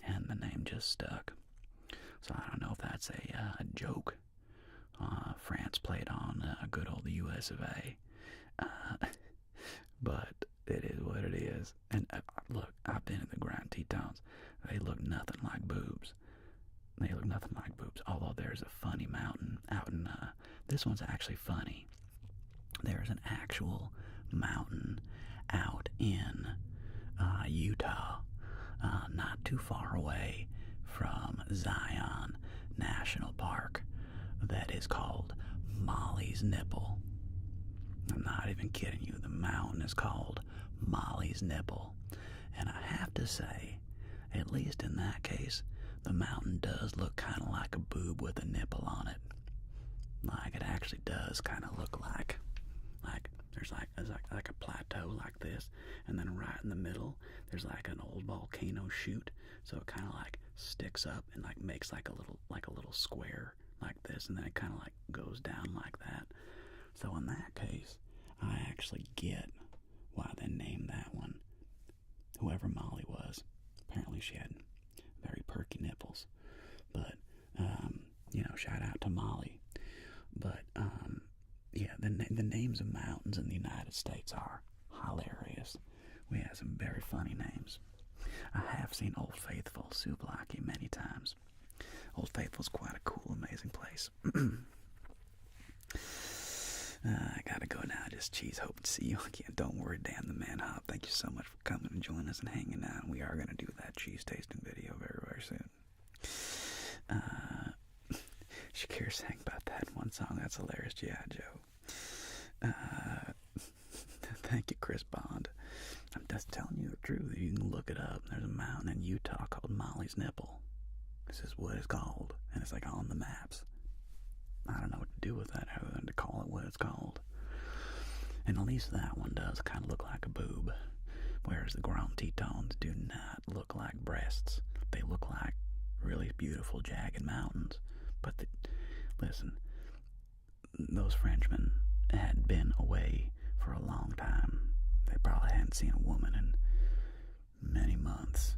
and the name just stuck. So I don't know if that that's a joke. France played on good old US of A. But it is what it is. And look, I've been in the Grand Tetons. They look nothing like boobs. They look nothing like boobs. Although there's a funny mountain out in, this one's actually funny. There's an actual mountain out in Utah, not too far away from Zion National Park, that is called Molly's Nipple. I'm not even kidding you. The mountain is called Molly's Nipple. And I have to say, at least in that case, the mountain does look kind of like a boob with a nipple on it. Like, it actually does kind of look like there's like a plateau like this, and then right in the middle there's like an old volcano chute, so it kind of like sticks up and like makes like a little square like this, and then it kind of like goes down like that. So in that case, I actually get why they named that one. Whoever Molly was, apparently she had very perky nipples. But shout out to Molly. But yeah, the names of mountains in the United States are hilarious. We have some very funny names. I have seen Old Faithful, Souvlaki, many times. Old Faithful's quite a cool, amazing place. I gotta go now. Just cheese. Hope to see you again. Don't worry, Dan the Man Hop. Thank you so much for coming and joining us and hanging out. We are gonna do that cheese tasting video very, very soon. Shakir sang about that in one song. That's hilarious. G.I. Joe. Thank you, Chris Bond. I'm just telling you the truth. You can look it up. There's a mountain in Utah called Molly's Nipple. This is what it's called, and it's like on the maps. I don't know what to do with that other than to call it what it's called. And at least that one does kind of look like a boob, whereas the Grand Tetons do not look like breasts. They look like really beautiful, jagged mountains. But listen, those Frenchmen had been away for a long time. They probably hadn't seen a woman in many months.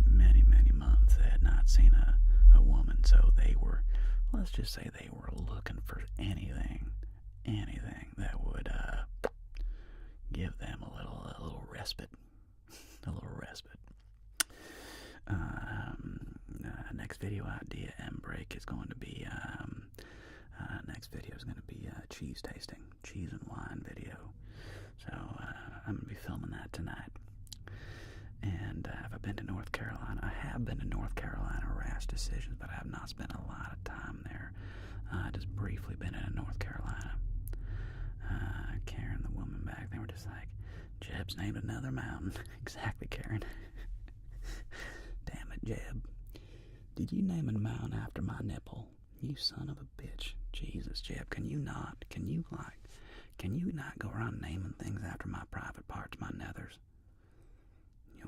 Many, many months. They had not seen a woman, so they were, let's just say they were looking for anything that would give them a little respite. A little respite. Next video idea and break is going to be cheese tasting, cheese and wine video. So I'm going to be filming that tonight. And have I been to North Carolina? I have been to North Carolina, rash decisions, but I have not spent a lot of time there. Just briefly been in North Carolina. Karen, the woman back there, were just like, Jeb's named another mountain. Exactly, Karen. Damn it, Jeb. Did you name a mountain after my nipple? You son of a bitch. Jesus, Jeb, can you not go around naming things after my private parts, my nethers? You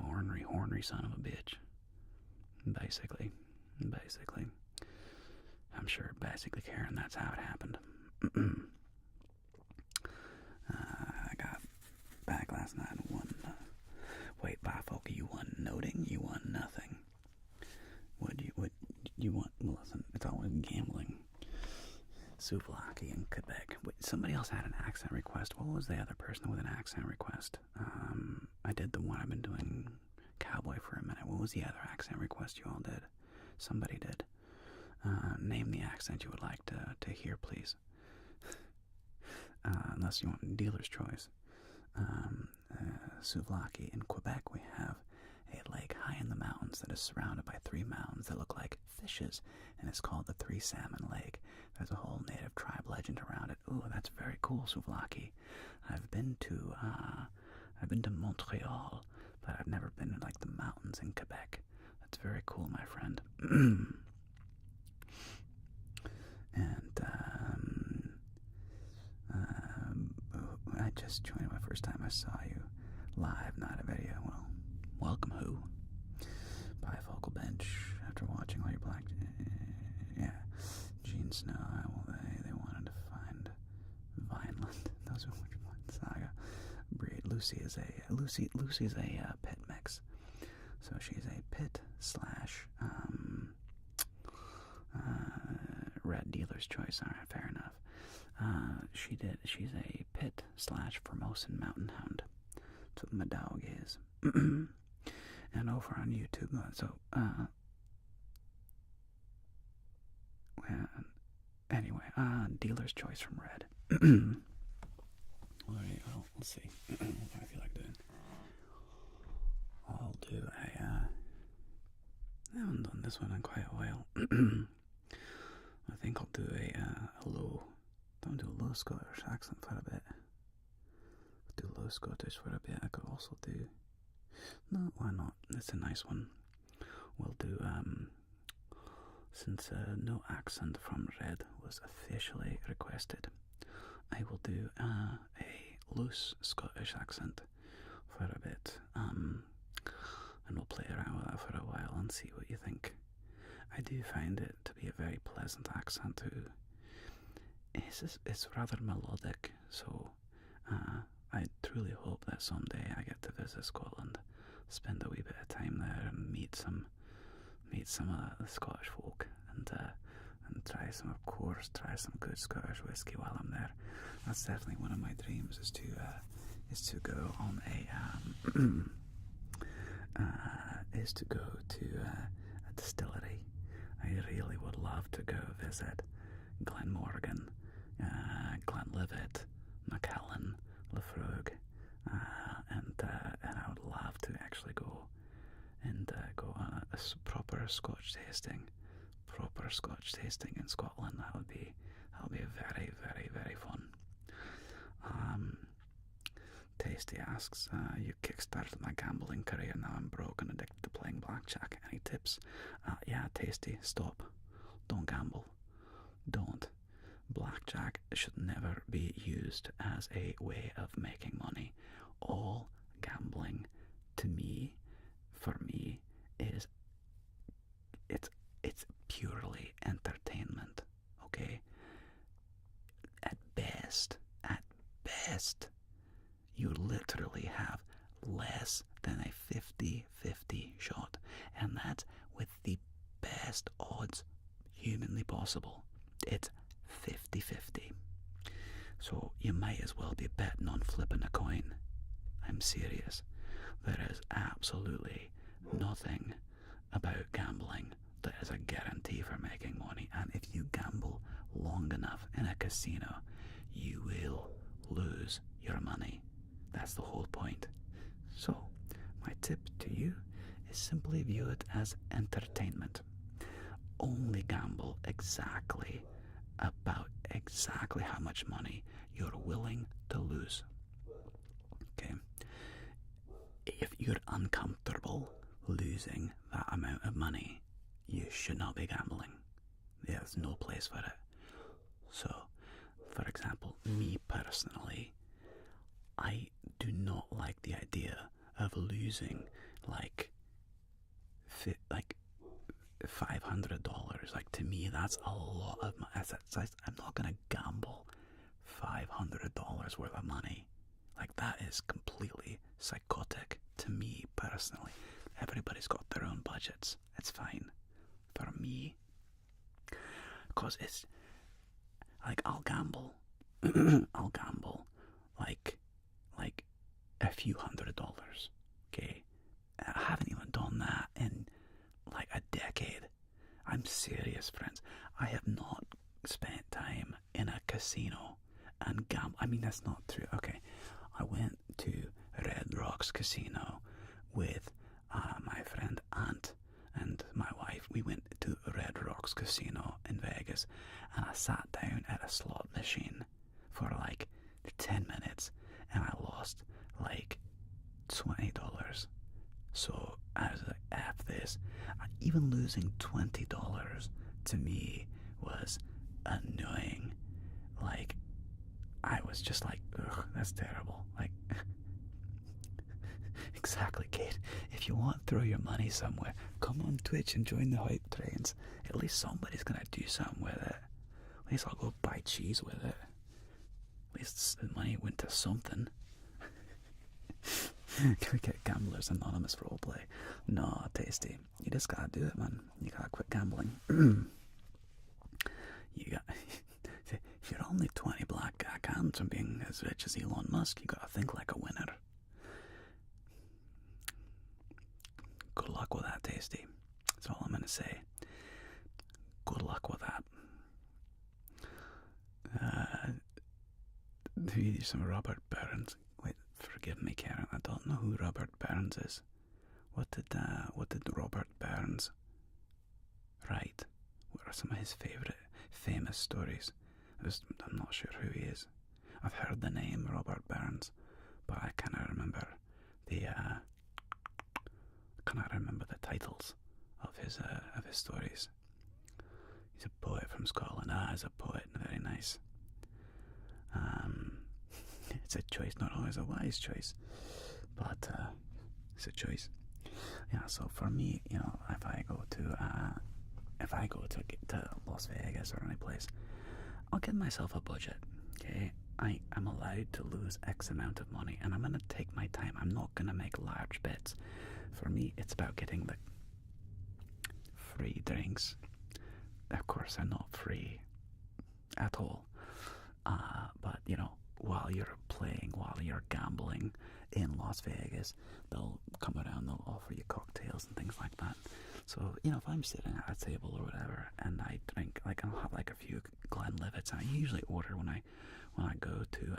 ornery son of a bitch. Basically. I'm sure, basically, Karen, that's how it happened. I got back last night and won. Wait, bifocal, you won noting? You won nothing. What you want? Listen, it's always gambling. Souvlaki in Quebec. Wait, somebody else had an accent request. What was the other person with an accent request? I did the one I've been doing, cowboy, for a minute. What was the other accent request you all did? Somebody did. Name the accent you would like to hear, please. Unless you want dealer's choice. Souvlaki. In Quebec, we have a lake high in the mountains that is surrounded by 3 mountains that look like fishes, and it's called the Three Salmon Lake. There's a whole native tribe legend around it. Ooh, that's very cool, Souvlaki. I've been to Montreal, but I've never been to like the mountains in Quebec. That's very cool, my friend. And I just joined my first time I saw you live, not a video. Well, welcome who? Bifocal bench after watching all your black. Yeah, Gene Snow. They wanted to find Vineland. Those are which one? Saga. Breed. Lucy is a pit mix. So she's a pit slash choice. Alright, fair enough. She's a pit / Formosan mountain hound. That's what my dog is. And over on YouTube, so, anyway, dealer's choice from Red. Alright, well, let's see. What I feel like doing. I'll do a, I haven't done this one in quite a while. I think I'll do a low, don't do a low Scottish accent for a bit. I'll do low Scottish for a bit. I could also do, no, why not? It's a nice one. We'll do, since no accent from Red was officially requested, I will do a loose Scottish accent for a bit, and we'll play around with that for a while and see what you think. I do find it to be a very pleasant accent too. It's rather melodic, so I truly hope that someday I get to visit Scotland, spend a wee bit of time there and meet some of the Scottish folk, and try some good Scottish whiskey while I'm there. That's definitely one of my dreams, is to go on a distillery. I really would love to go visit Glenmorgan, Glenlivet, Macallan, Lafroig, and I would love to actually go on a proper Scotch tasting in Scotland. That would be very, very, very fun. Tasty asks, you kickstarted my gambling career, now I'm broke and addicted to playing blackjack. Any tips? Yeah, Tasty, stop. Don't gamble. Don't. Blackjack should never be used as a way of making money. All gambling, for me, is it's purely entertainment, okay? At best, you literally have less than a 50-50 shot, and that's with the best odds humanly possible. It's 50-50. So you might as well be betting on flipping a coin. I'm serious. There is absolutely nothing about gambling that is a guarantee for making money, and if you gamble long enough in a casino, you will lose your money. That's the whole point. So, my tip to you is simply view it as entertainment. Only gamble exactly how much money you're willing to lose. Okay? If you're uncomfortable losing that amount of money, you should not be gambling. There's no place for it. So, for example, me personally, I do not like the idea of losing like $500. Like, to me, that's a lot of money. I'm not gonna gamble $500 worth of money. Like, that is completely psychotic to me personally. Everybody's got their own budgets. It's fine. For me, because it's like, I'll gamble like a few $100s. Okay, I haven't even done that in like a decade. I'm serious, friends. I have not spent time in a casino and gamble. I mean, that's not true. Okay, I went to Red Rocks Casino with my friend Ant and my wife. We went to Red Rocks Casino in Vegas, and I sat down at a slot machine for like 10 minutes, and I lost like $20. So I was like, F this. Even losing $20 to me was annoying. Like, I was just like, ugh, that's terrible. Like, exactly, Kate. If you want to throw your money somewhere, come on Twitch and join the hype trains. At least somebody's gonna do something with it. At least I'll go buy cheese with it. At least the money went to something. Can we get Gamblers Anonymous roleplay? No, Tasty. You just gotta do it, man. You gotta quit gambling. on being as rich as Elon Musk, you gotta think like a winner. Good luck with that, Tasty. That's all I'm gonna say. Good luck with that. Do you do some Robert Burns? Wait, forgive me, Karen. I don't know who Robert Burns is. What did Robert Burns write? What are some of his famous stories? I'm not sure who he is. I've heard the name Robert Burns, but I cannot remember the titles of his stories. He's a poet from Scotland. He's a poet. Very nice. It's a choice, not always a wise choice, but it's a choice. Yeah. So for me, if I go to Las Vegas or any place, I'll give myself a budget. Okay. I'm allowed to lose X amount of money, and I'm gonna take my time. I'm not gonna make large bets. For me, it's about getting the free drinks. Of course, they're not free at all. But while you're playing, while you're gambling in Las Vegas, they'll come around, they'll offer you cocktails and things like that. So, if I'm sitting at a table or whatever, and I drink, I'll have a few Glenlivets. I usually order when I go to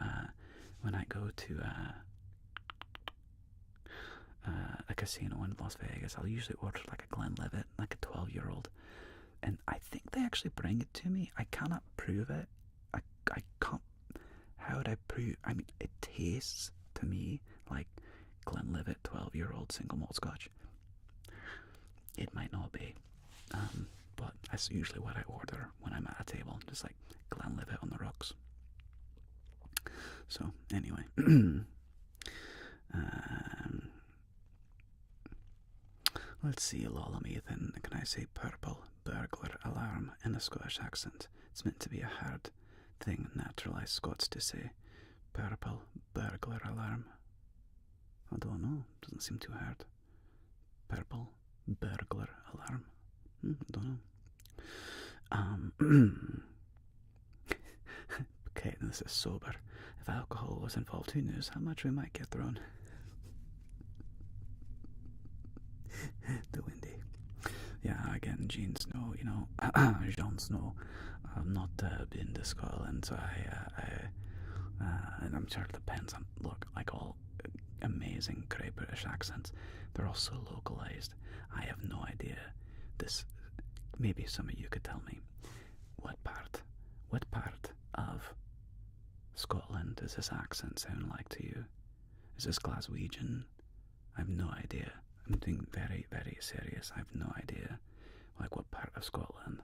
a casino in Las Vegas. I'll usually order a Glenlivet, a 12-year-old, and I think they actually bring it to me. I cannot prove it. I can't. How would I prove? I mean, it tastes to me like Glenlivet 12-year-old single malt Scotch. It might not be, but that's usually what I order when I'm at a table, just Glenlivet on the rocks. So anyway, let's see, Lolam Ethan. Can I say purple burglar alarm in a Scottish accent? It's meant to be a hard thing naturalised Scots to say. Purple burglar alarm. I don't know. Doesn't seem too hard. Purple burglar alarm. I don't know. Okay, this is sober. If alcohol was involved, who knows how much we might get thrown. The windy. Yeah, again, Jon Snow, Jon Snow. I've not been to Scotland, so and I'm sure it depends on, all amazing great British accents, they're all so localised. I have no idea. Maybe some of you could tell me, what part of Scotland does this accent sound like to you? Is this Glaswegian? I have no idea. I'm being very, very serious. I have no idea what part of Scotland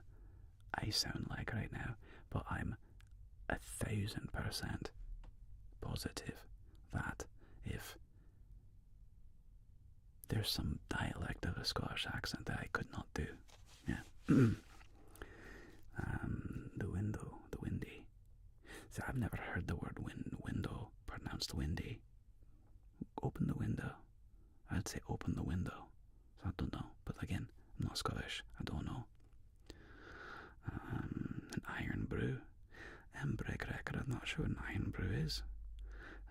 I sound like right now, but I'm 1,000% positive that if there's some dialect of a Scottish accent that I could not do. Yeah. The windy. See, I've never heard the word window pronounced windy. Open the window. I'd say open the window. So I don't know. But again, I'm not Scottish. I don't know. An iron brew. Break record. I'm not sure what an iron brew is.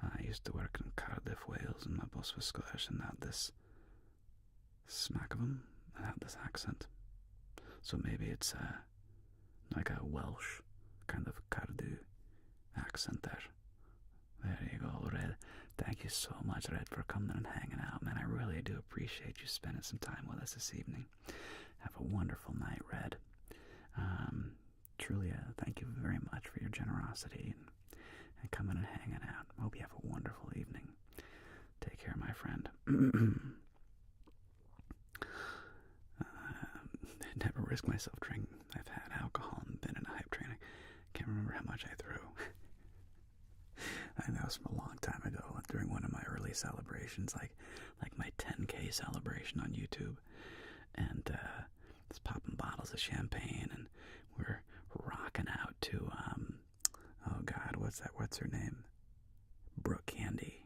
I used to work in Cardiff, Wales, and my boss was Scottish and had this smack of him and had this accent. So maybe it's a Welsh kind of Cardew accent there. There you go, Red. Thank you so much, Red, for coming and hanging out, man. I really do appreciate you spending some time with us this evening. Have a wonderful night, Red. Truly, thank you very much for your generosity and coming and hanging out. Hope you have a wonderful evening. Take care, my friend. Never risk myself drinking. I've had alcohol and been in a hype training. Can't remember how much I threw. I know it was from a long time ago during one of my early celebrations, like my 10K celebration on YouTube, and just popping bottles of champagne, and we're rocking out to oh God, what's her name? Brooke Candy.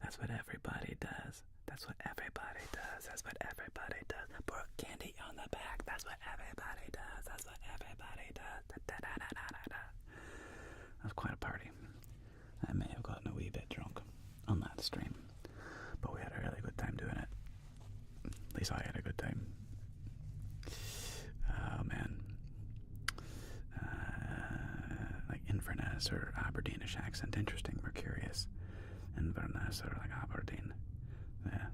That's what everybody does. That's what everybody does. That's what everybody does. Brooke Candy on the back. That's what everybody does. That's what everybody does. Da, da, da, da, da, da. That was quite a party. sort of Aberdeenish accent. Interesting, Mercurius. Inverness, or like Aberdeen. Yeah.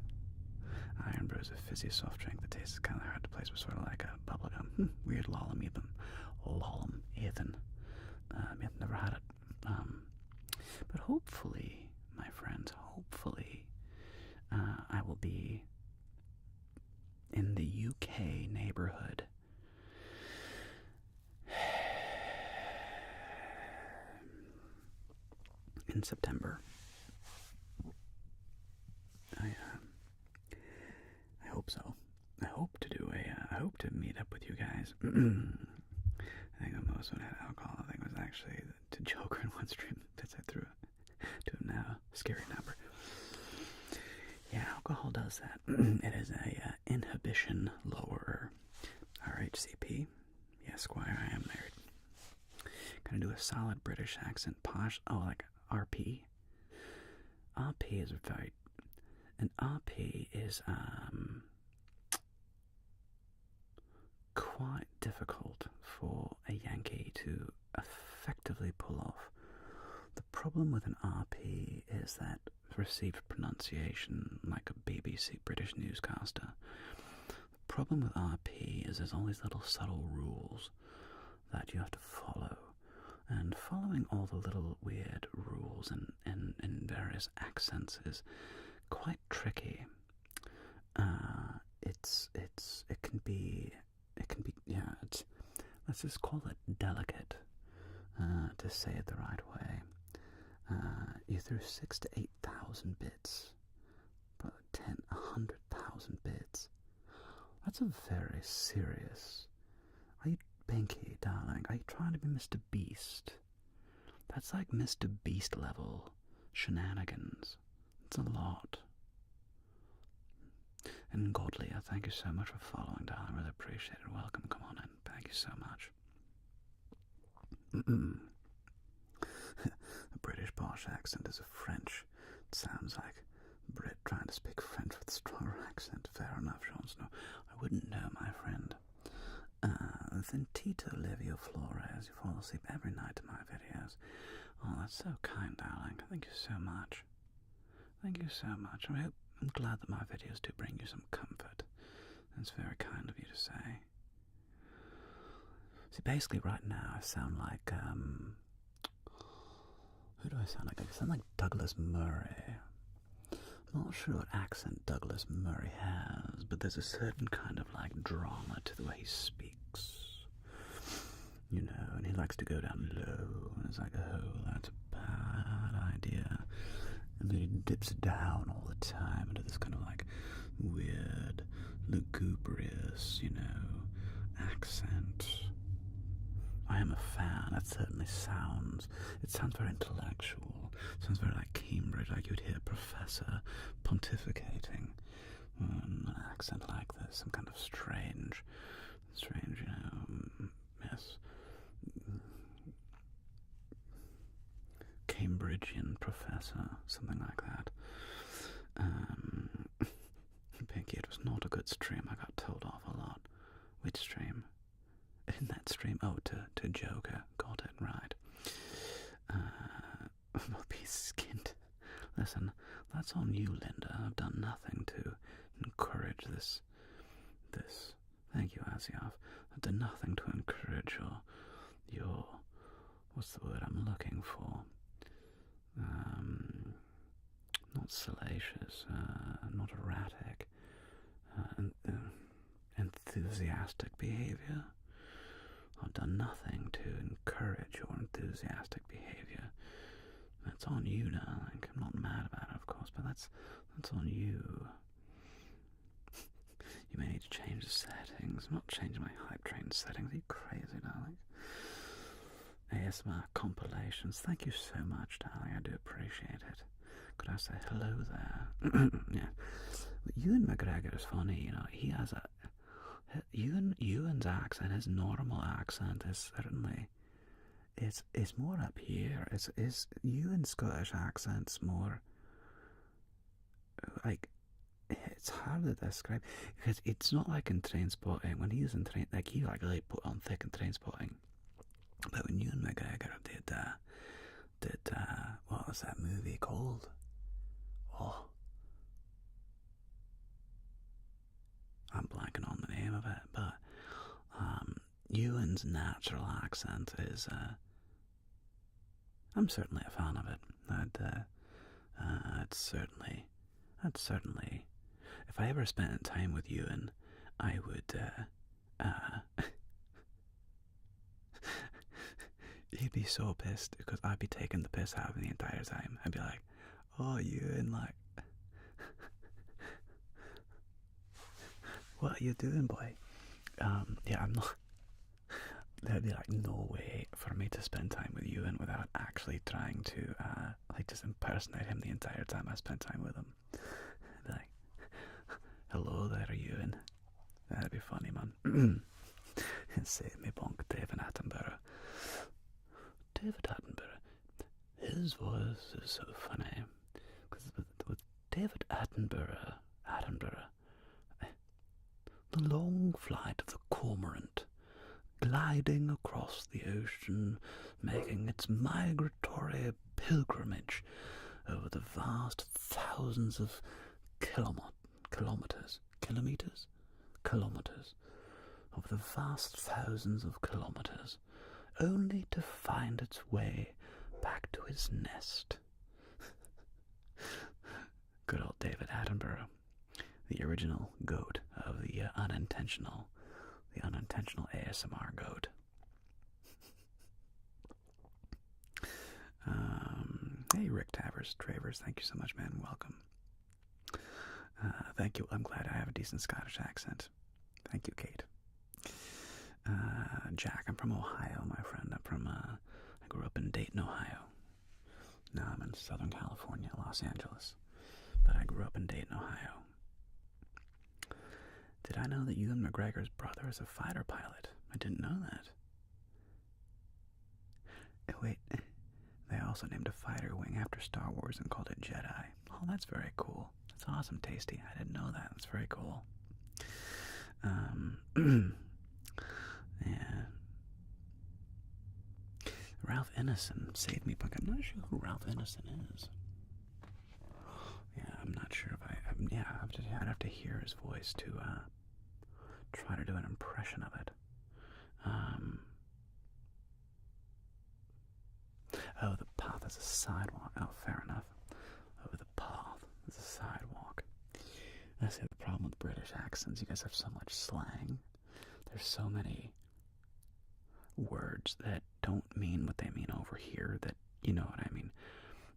Iron Brew is a fizzy soft drink that tastes kind of hard to place, but sort of like a bubblegum. Weird Lollum Ethan. Lollum Ethan. I've never had it. But hopefully, my friends, hopefully, I will be in the UK neighborhood in September. I hope so. I hope to meet up with you guys. I think the most one had alcohol. I think was actually to Joker in one stream that I threw to him now. Scary number. Yeah, alcohol does that. It is a inhibition lowerer. RHCP. Yes, Squire, I am married. Gonna do a solid British accent. Posh. Oh, like RP. RP is very. An RP is quite difficult for a Yankee to effectively pull off. The problem with an RP is that received pronunciation like a BBC British newscaster. The problem with RP is there's all these little subtle rules that you have to follow. And following all the little weird rules in various accents is quite tricky. Let's just call it delicate, to say it the right way. You threw 6,000 to 8,000 bits, but 100,000 bits. That's a very serious. Are you, Pinky, darling? Are you trying to be Mr. Beast? That's like Mr. Beast level shenanigans. It's a lot. And Godlia, thank you so much for following, darling. Really appreciate it. Welcome. Come on in. Thank you so much. A British posh accent is a French. It sounds like a Brit trying to speak French with a stronger accent. Fair enough, Jon Snow. I wouldn't know, my friend. Then Tito Livio Flores, you fall asleep every night to my videos. Oh, that's so kind, darling. Thank you so much. Thank you so much. I'm glad that my videos do bring you some comfort. That's very kind of you to say. See, basically right now I sound like, who do I sound like? I sound like Douglas Murray. I'm not sure what accent Douglas Murray has, but there's a certain kind of like drama to the way he speaks. You know, and he likes to go down low, and it's like, oh, that's a bad idea. And then he dips down all the time into this kind of like weird, lugubrious, accent. I am a fan. That certainly sounds very intellectual. It sounds very like Cambridge, like you'd hear a professor pontificating. An accent like this, some kind of strange, yes, Cambridgian professor, something like that. Pinky, it was not a good stream. I got told off a lot. Which stream? In that stream? Oh, to Joker. Got it, right. Will be skinned. Listen, that's on you, Linda. I've done nothing to encourage this. Thank you, Asiof. I've done nothing to encourage your what's the word I'm looking for? Not salacious, not erratic, enthusiastic behavior. I've done nothing to encourage your enthusiastic behavior. That's on you, darling. I'm not mad about it, of course, but that's on you. You may need to change the settings. I'm not changing my hype train settings. Are you crazy, darling? ASMR compilations. Thank you so much, darling. I do appreciate it. Could I say hello there? Yeah. But Ewan McGregor is funny, he has Ewan's accent, his normal accent is certainly, it's more up here. Is Ewan's Scottish accent's more, like, it's hard to describe, because it's not like in Trainspotting. When he was in he really put on thick in Trainspotting. But when Ewan McGregor did what's that movie called? Oh, I'm blanking on the name of it, but Ewan's natural accent is, I'm certainly a fan of it. I'd certainly, if I ever spent time with Ewan, I would, he'd be so pissed because I'd be taking the piss out of him the entire time. I'd be like, oh, Ewan, like, what are you doing, boy? Yeah, I'm not. There'd be like no way for me to spend time with Ewan without actually trying to like just impersonate him the entire time I spend time with him. I'd be like, hello there, Ewan. That'd be funny, man. Save me, bonk, David Attenborough. David Attenborough. His voice is so funny because with David Attenborough, the long flight of the cormorant, gliding across the ocean, making its migratory pilgrimage over the vast thousands of kilometers, over the vast thousands of kilometers, only to find its way back to its nest. Good old David Attenborough, the original goat of the unintentional ASMR goat. Hey, Rick Travers, thank you so much, man. Welcome. Thank you. I'm glad I have a decent Scottish accent. Thank you, Kate. Jack, I'm from Ohio, my friend. I grew up in Dayton, Ohio. Now I'm in Southern California, Los Angeles. But I grew up in Dayton, Ohio. Did I know that Ewan McGregor's brother is a fighter pilot? I didn't know that. Wait, they also named a fighter wing after Star Wars and called it Jedi. Oh, that's very cool. That's awesome, Tasty. I didn't know that. That's very cool. Yeah. Ralph Ineson saved me, but I'm not sure who Ralph Ineson is. Yeah, I'm not sure if I'd have to hear his voice to try to do an impression of it. Oh, the path is a sidewalk. Oh, fair enough. Oh, the path is a sidewalk. That's the problem with British accents. You guys have so much slang. There's so many words that don't mean what they mean over here, that, you know what I mean.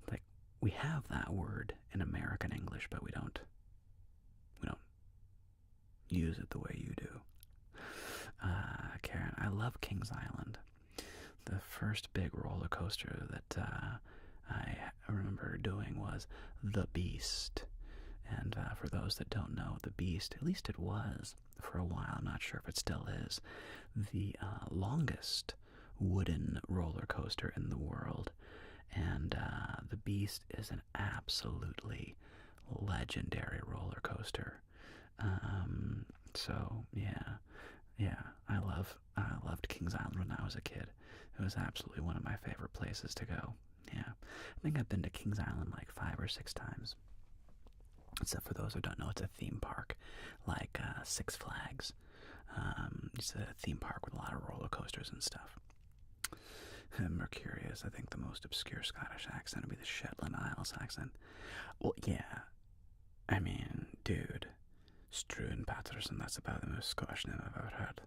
Like, we have that word in American English, but we don't use it the way you do. Karen, I love Kings Island. The first big roller coaster that I remember doing was The Beast. And for those that don't know, The Beast, at least it was for a while, I'm not sure if it still is, the longest wooden roller coaster in the world. And The Beast is an absolutely legendary roller coaster. So yeah, I loved Kings Island when I was a kid. It was absolutely one of my favorite places to go. Yeah, I think I've been to Kings Island like 5 or 6 times. Except for those who don't know, it's a theme park, like Six Flags. It's a theme park with a lot of roller coasters and stuff. Mercurius, I think the most obscure Scottish accent would be the Shetland Isles accent. Well, yeah. I mean, dude, Struan Patterson, that's about the most Scottish name I've ever heard.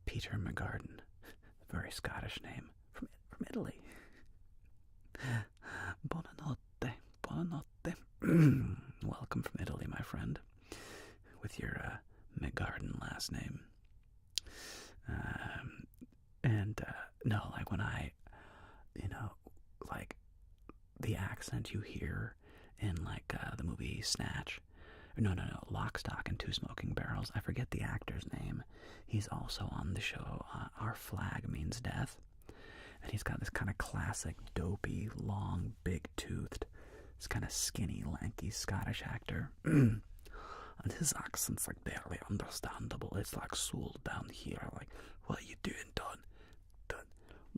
Peter McGarden, very Scottish name, from Italy. Buonanotte, buonanotte. Welcome from Italy, my friend, with your McGarden last name. No, like when I, like the accent you hear in like the movie Snatch. No, Lock, Stock, and Two Smoking Barrels. I forget the actor's name. He's also on the show Our Flag Means Death. And he's got this kind of classic, dopey, long, big-toothed, this kind of skinny, lanky Scottish actor. And his accent's like barely understandable. It's like soul down here. Like, what are you doing, Don?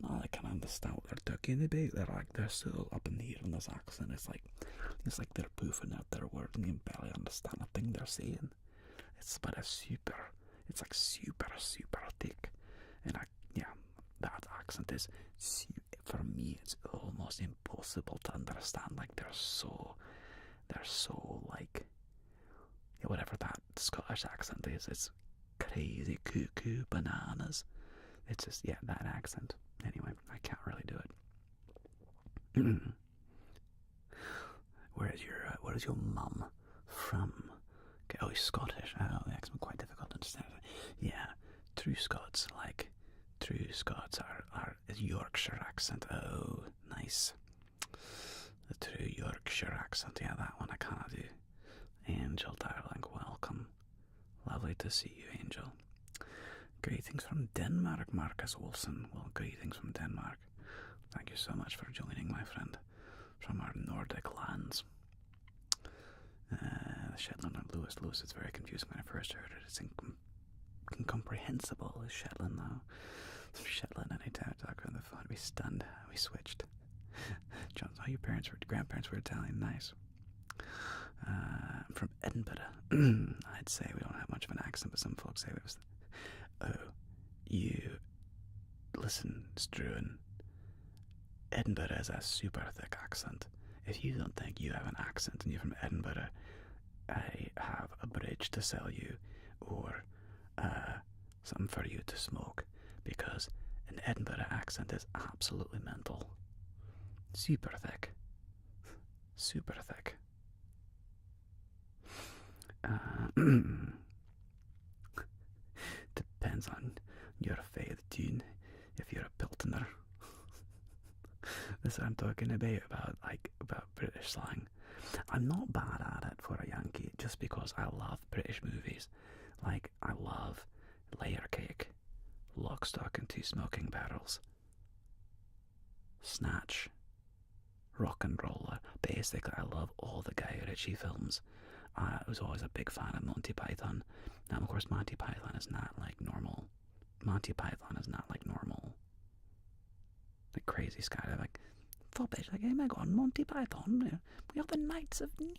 No, I can't understand what they're talking about. They're so up in the air in this accent. It's like they're poofing out their words and you can barely understand a thing they're saying. It's like super thick. And that accent is, for me, it's almost impossible to understand. Like they're so like, whatever that Scottish accent is, it's crazy, cuckoo, bananas. It's just, that accent. Anyway, I can't really do it. Where is your mum from? Okay, oh, he's Scottish. Oh, the accent quite difficult to understand. Yeah, true Scots are Yorkshire accent. Oh, nice. The true Yorkshire accent. Yeah, that one I can't do. Angel, darling, welcome. Lovely to see you, Angel. Greetings from Denmark, Marcus Olsen. Well, greetings from Denmark. Thank you so much for joining, my friend, from our Nordic lands. Shetland or Lewis. Lewis is very confusing when I first heard it. It's incomprehensible. Is Shetland now? Shetland, anytime I talk on the phone, I'd be stunned. We switched. John, your grandparents were Italian. Nice. I'm from Edinburgh. I'd say we don't have much of an accent, but some folks say we have. Oh, you listen, Struan. Edinburgh is a super thick accent. If you don't think you have an accent and you're from Edinburgh, I have a bridge to sell you, or something for you to smoke, because an Edinburgh accent is absolutely mental. Super thick. Super thick. Depends on your faith tune, if you're a Piltoner. That's what I'm talking about British slang. I'm not bad at it for a Yankee, just because I love British movies. Like, I love Layer Cake, Lock, Stock and Two Smoking Barrels, Snatch, Rock and Roller. Basically, I love all the Guy Ritchie films. I was always a big fan of Monty Python. Now, of course, Monty Python is not like normal. Like crazy sky, like, Fobbish, like, oh my god, Monty Python, we are the Knights of Ni.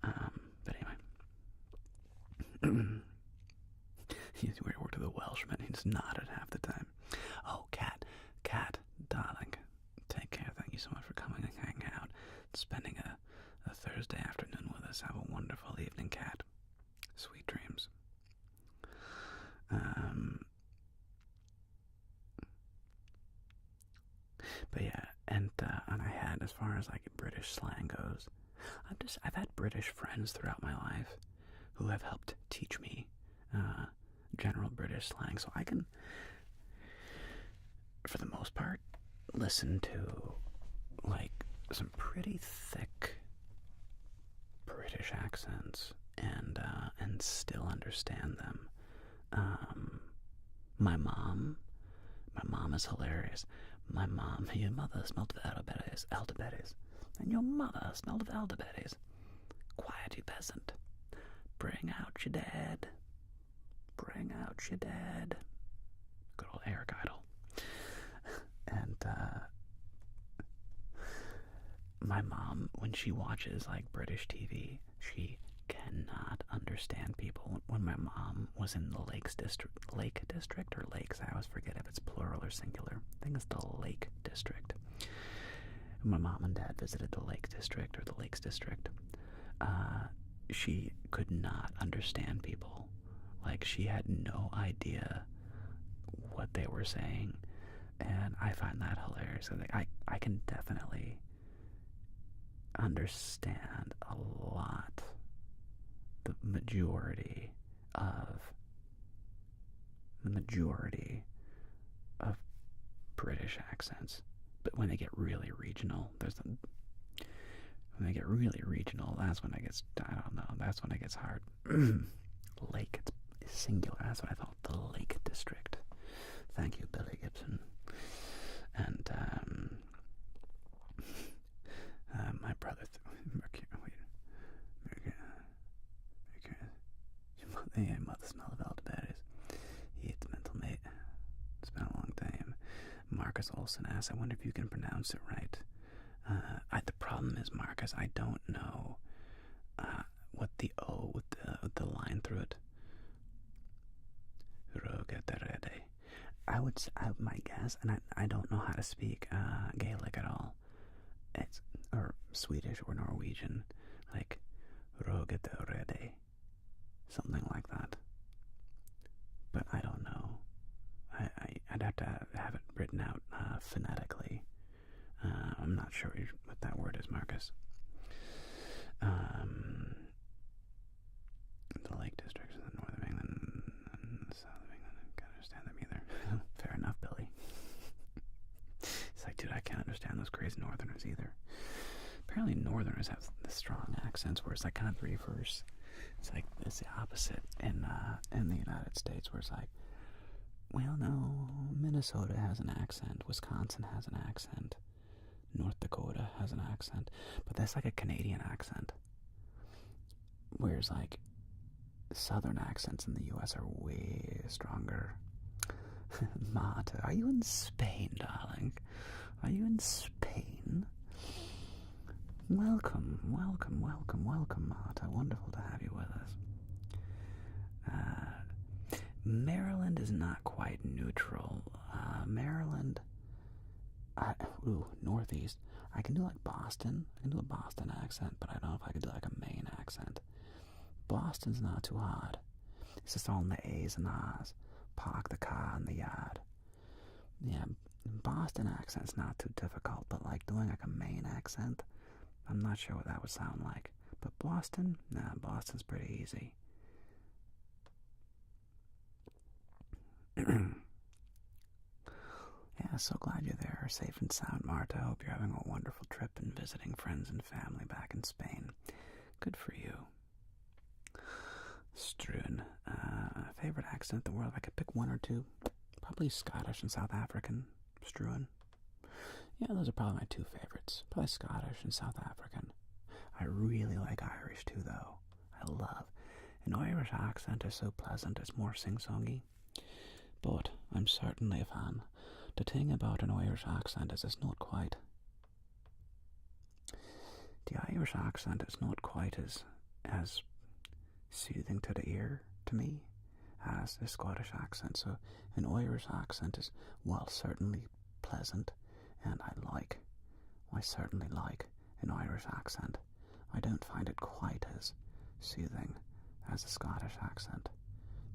But anyway. He's weird word to the Welshman, he just nodded half the time. Oh, Cat, darling, take care, thank you so much for coming and hanging out, spending a Thursday afternoon with us. Have a wonderful evening, Cat. Sweet dreams. But yeah, and I had, as far as like British slang goes, I've had British friends throughout my life who have helped teach me general British slang, so I can, for the most part, listen to like some pretty thick British accents and still understand them. My mom is hilarious. My mom, your mother smelled of elderberries, and your mother smelled of elderberries. Quiet, you peasant. Bring out your dad. Good old Eric Idle. And my mom, when she watches like British TV, she cannot understand people. When my mom was in the Lake District or Lakes, I always forget if it's plural or singular. I think it's the Lake District. When my mom and dad visited the Lake District or the Lakes District, she could not understand people. Like, she had no idea what they were saying, and I find that hilarious. Like, I can definitely understand a lot, the majority of British accents, but when they get really regional, that's when it gets hard. Lake, it's singular, that's what I thought, the Lake District. Thank you, Billy Gibson. And my brother, Mercury, your mother smell of elderberries. He ate the mental mate. It's been a long Marcus Olson asks, I wonder if you can pronounce it right. The problem is, Marcus, I don't know what the O with the line through it. My guess, and I don't know how to speak Gaelic at all. Or Swedish or Norwegian, like Rogeterede, something like that. But I don't know. I'd have to have it written out phonetically. I'm not sure what that word is, Marcus. The Lake Districts in the north of England and the south of England, I can't understand them either. Fair enough, Billy. It's like, dude, I can't understand those crazy northerners either. Apparently northerners have the strong accents where it's like kind of the reverse. It's like, it's the opposite in the United States, where it's like, well, no, Minnesota has an accent, Wisconsin has an accent, North Dakota has an accent, but that's like a Canadian accent. Whereas like southern accents in the U.S. are way stronger. Marta, are you in Spain, darling? Are you in Spain? Welcome, welcome, welcome, welcome, Marta. Wonderful to have you with us. Maryland is not quite neutral. Maryland, Northeast. I can do like Boston. I can do a Boston accent, but I don't know if I could do like a Maine accent. Boston's not too hard. It's just all in the A's and R's. Park the car in the yard. Yeah, Boston accent's not too difficult, but like doing like a Maine accent, I'm not sure what that would sound like. But Boston? Nah, Boston's pretty easy. Yeah, so glad you're there, safe and sound, Marta. Hope you're having a wonderful trip and visiting friends and family back in Spain. Good for you. Struan, favorite accent in the world? If I could pick one or two, probably Scottish and South African. Struan. Yeah, those are probably my two favorites. Probably Scottish and South African. I really like Irish too, though. I love. An Irish accent is so pleasant, it's more sing-songy. But I'm certainly a fan. The thing about an Irish accent is it's not quite. The Irish accent is not quite as soothing to the ear, to me, as the Scottish accent. So an Irish accent is, while certainly pleasant, and I certainly like an Irish accent, I don't find it quite as soothing as a Scottish accent.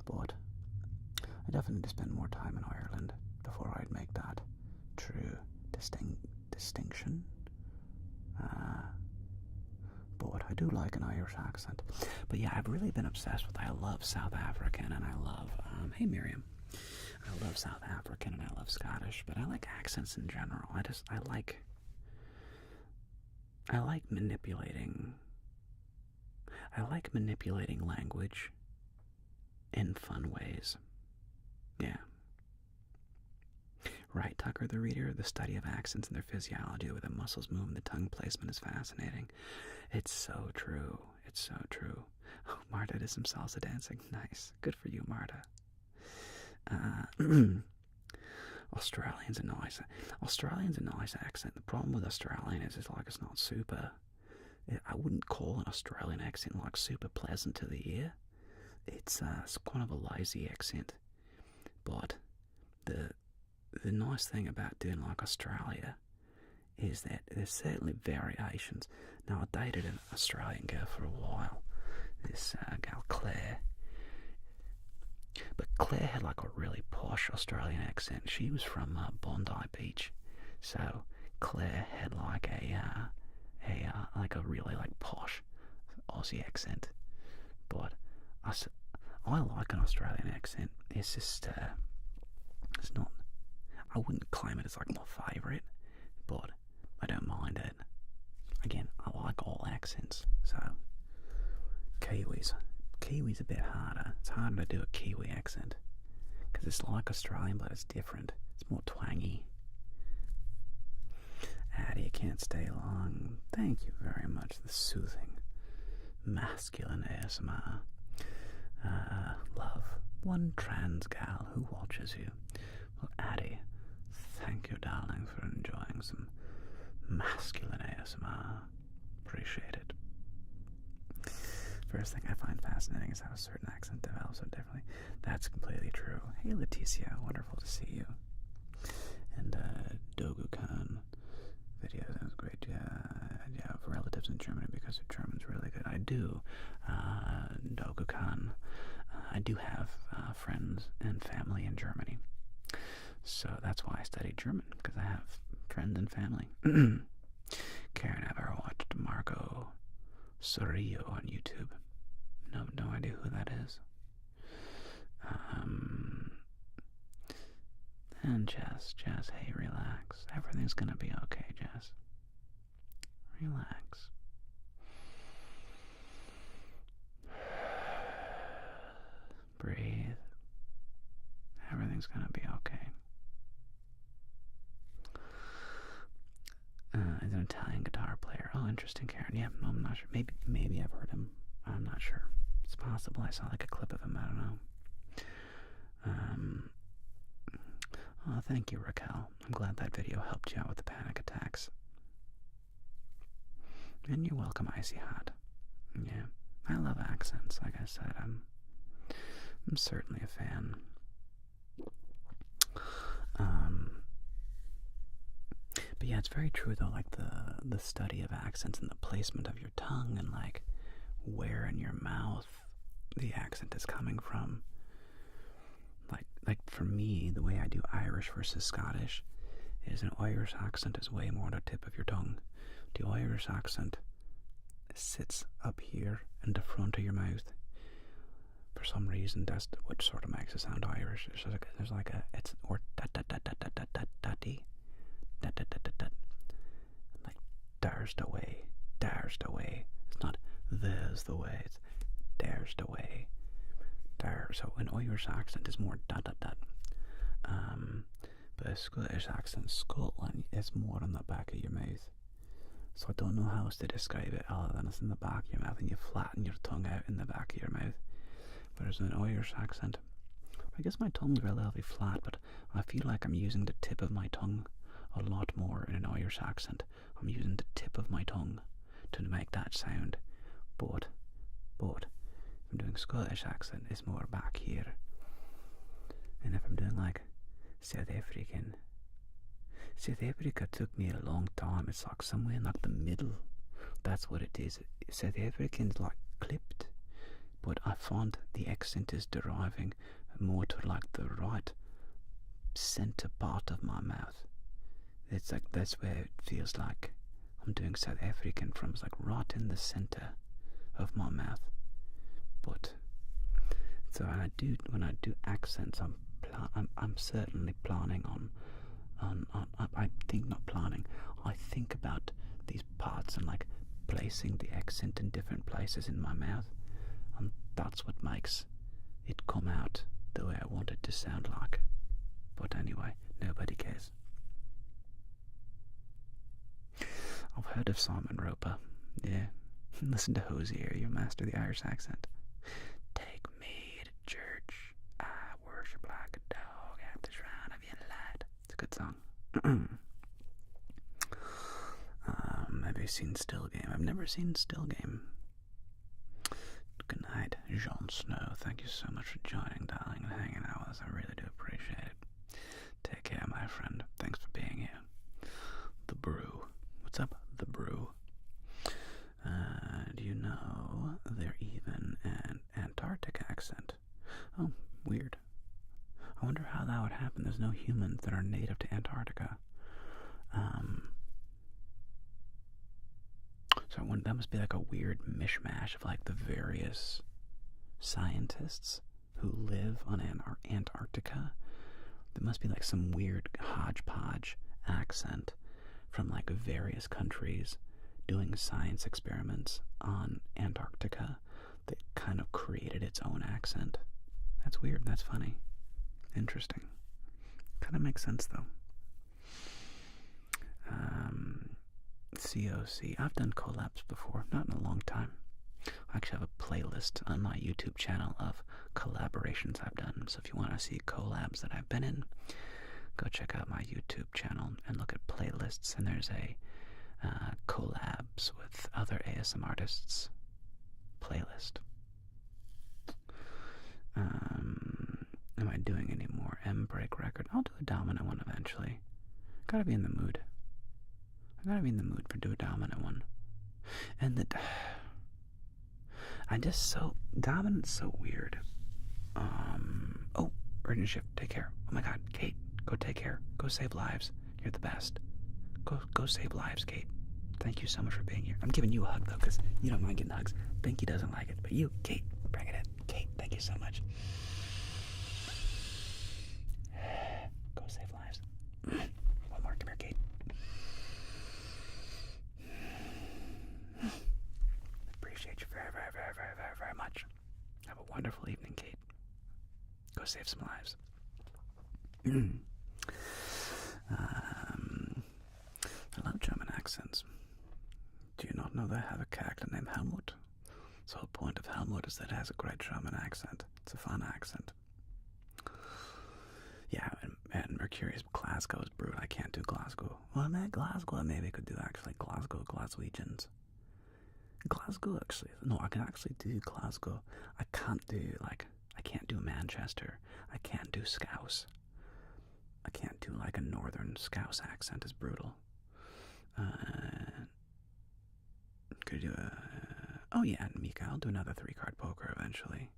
But I definitely need to spend more time in Ireland before I'd make that true distinction. But I do like an Irish accent. But yeah, I've really been obsessed with, I love South African, and I love, hey Miriam, I love South African and I love Scottish, but I like accents in general. I like manipulating language in fun ways. Yeah. Right, Tucker the Reader, the study of accents and their physiology, the way the muscles move and the tongue placement is fascinating. It's so true. It's so true. Oh, Marta did some salsa dancing. Nice. Good for you, Marta. Australian's a nice accent. The problem with Australian is it's like it's not super. I wouldn't call an Australian accent like super pleasant to the ear. It's kind of a lazy accent. But the nice thing about doing like Australia is that there's certainly variations. Now, I dated an Australian girl for a while, this gal Claire. But Claire had like a really posh Australian accent. She was from Bondi Beach, so Claire had like a really like posh Aussie accent. But I like an Australian accent. It's just it's not. I wouldn't claim it as like my favourite, but I don't mind it. Again, I like all accents. So Kiwi's a bit harder. It's harder to do a Kiwi accent because it's like Australian, but it's different. It's more twangy. Addie, can't stay long. Thank you very much. The soothing, masculine ASMR. Love. One trans gal who watches you. Well, Addie, Thank you, darling, for enjoying some masculine ASMR. Appreciate it. First thing I find fascinating is how a certain accent develops so differently. That's completely true. Hey, Leticia, wonderful to see you. And Dogu-kun video, that was great. Yeah, have relatives in Germany because your German's really good. I do. Dogu-kun. I do have friends and family in Germany. So that's why I studied German, because I have friends and family. Karen, have ever watched Marco Sorillo on YouTube? No idea who that is. And Jess, hey, relax. Everything's gonna be okay, Jess. Relax. Breathe. Everything's gonna be okay. Is an Italian guitar player. Oh, interesting, Karen. Yeah, no, I'm not sure. Maybe I've heard him. I'm not sure. It's possible. I saw like a clip of him. I don't know. Oh, thank you, Raquel. I'm glad that video helped you out with the panic attacks. And you're welcome, Icy Hot. Yeah, I love accents. Like I said, I'm certainly a fan. But yeah, it's very true though, like the study of accents and the placement of your tongue and like where in your mouth the accent is coming from. Like for me, the way I do Irish versus Scottish is an Irish accent is way more on the tip of your tongue. The Irish accent sits up here in the front of your mouth. For some reason, that's what sort of makes it sound Irish. There's like a it's or da-da-da-da-da-da-da-da-dee. Da-da-da-da-da. Like, there's the way. It's not there's the way, it's there's the way. There. So an Irish accent is more da-da-da. But a Scottish accent, Scotland, is more on the back of your mouth. So I don't know how else to describe it other than it's in the back of your mouth and you flatten your tongue out in the back of your mouth. Whereas an Irish accent, I guess my tongue's relatively flat, but I feel like I'm using the tip of my tongue a lot more in an Irish accent. I'm using the tip of my tongue to make that sound. But if I'm doing Scottish accent, it's more back here. And if I'm doing like South African, South Africa took me a long time. It's like somewhere in like the middle. That's what it is. South African's like clipped, but I find the accent is deriving more to like the right center part of my mouth. It's like that's where it feels like I'm doing South African from. It's like right in the center of my mouth. But so when I do accents, I'm certainly planning on I think not planning. I think about these parts and like placing the accent in different places in my mouth, and that's what makes it come out the way I want it to sound like. But anyway, nobody cares. I've heard of Simon Roper. Yeah. Listen to Hosier, you master the Irish accent. Take me to church. I worship like a dog at the shrine of your light. It's a good song. Maybe seen Still Game. I've never seen Still Game. Good night, Jon Snow. Thank you so much for joining, darling, and hanging out with us. I really do appreciate it. Take care, my friend. Thanks for being here. The Brew. What's up, The Brew? Do you know they're even an Antarctic accent? Oh, weird. I wonder how that would happen. There's no humans that are native to Antarctica. So that must be like a weird mishmash of like the various scientists who live on Antarctica. There must be like some weird hodgepodge accent from like various countries doing science experiments on Antarctica that kind of created its own accent. That's weird. That's funny. Interesting. Kind of makes sense though. COC. I've done collabs before, not in a long time. I actually have a playlist on my YouTube channel of collaborations I've done. So if you want to see collabs that I've been in, go check out my YouTube channel and look at playlists, and there's a collabs with other ASM artists playlist. Am I doing any more M-Break record? I'll do a dominant one eventually. Gotta be in the mood. I gotta be in the mood for do a dominant one. And dominant's so weird. Oh, urgent shift, take care. Oh my god, Kate, go take care. Go save lives. You're the best. Go save lives, Kate. Thank you so much for being here. I'm giving you a hug though, because you don't mind getting hugs. Binky doesn't like it, but you, Kate, bring it in. Kate, thank you so much. Go save lives. One more, come here, Kate. Appreciate you very, very, very, very, very, very much. Have a wonderful evening, Kate. Go save some lives. I love German accents. Do you not know they have a character named Helmut? The whole point of Helmut is that it has a great German accent. It's a fun accent. Yeah, and Mercurius Glasgow is brute. I can't do Glasgow. Well, man, Glasgow I maybe could do actually. Glaswegians. Glasgow actually. No, I can actually do Glasgow. I can't do Manchester. I can't do Scouse. I can't do like a northern Scouse accent. It's brutal. Could do oh yeah, Mika, I'll do another 3-card poker eventually.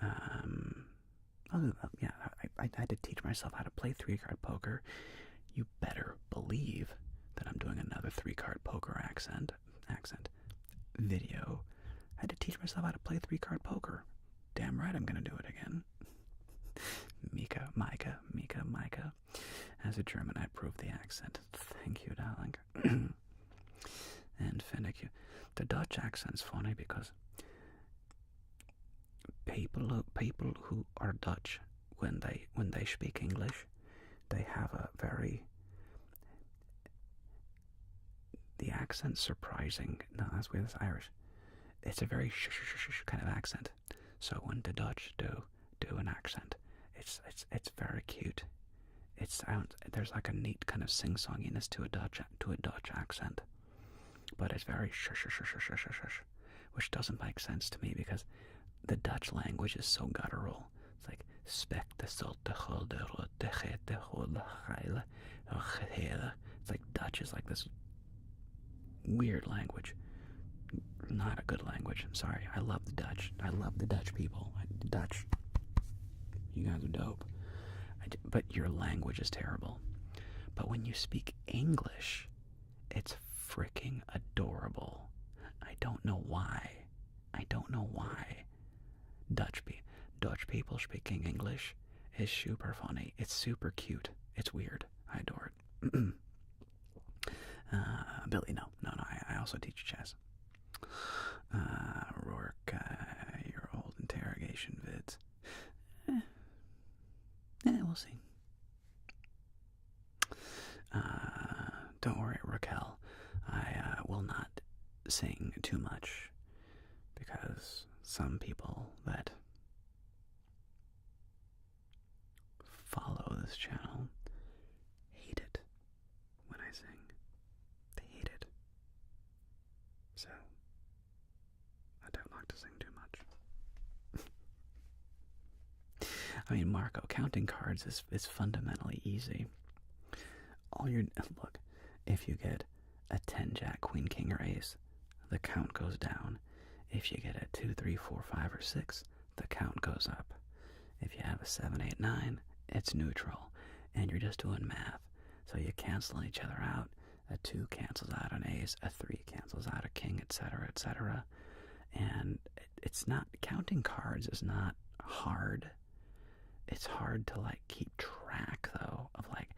I'll do that. Yeah, I had to teach myself how to play 3-card poker. You better believe that I'm doing another 3-card poker accent video. I had to teach myself how to play 3-card poker. Damn right I'm gonna do it again. Mika. As a German, I approve the accent. Thank you, darling. And finicky. The Dutch accent's funny because people who are Dutch, when they speak English, they have a very, the accent's surprising. No, that's weird. That's Irish. It's a very shh kind of accent. So when the Dutch do an accent, it's very cute. There's like a neat kind of sing-songiness to a Dutch accent, but it's very shh, which doesn't make sense to me because the Dutch language is so guttural. It's like spek de solte hulde de gete hulde heile hele. It's like Dutch is like this weird language. Not a good language. I'm sorry. I love the Dutch. I love the Dutch people. Dutch. You guys are dope. But your language is terrible. But when you speak English, it's freaking adorable. I don't know why. Dutch people speaking English is super funny. It's super cute. It's weird. I adore it. Billy, no. I also teach chess. Rourke, your old interrogation vids. We'll see. Don't worry, Raquel. I will not sing too much because some people that follow this channel hate it when I sing. They hate it. So, I don't like to sing too much. I mean, Marco, counting cards is fundamentally easy. Look, if you get a 10, Jack, Queen, King, or Ace, the count goes down. If you get a 2, 3, 4, 5, or 6, the count goes up. If you have a 7, 8, 9, it's neutral, and you're just doing math. So you cancel each other out. A 2 cancels out an ace, a 3 cancels out a king, etc., etc. And it's not, counting cards is not hard. It's hard to, like, keep track, though, of, like,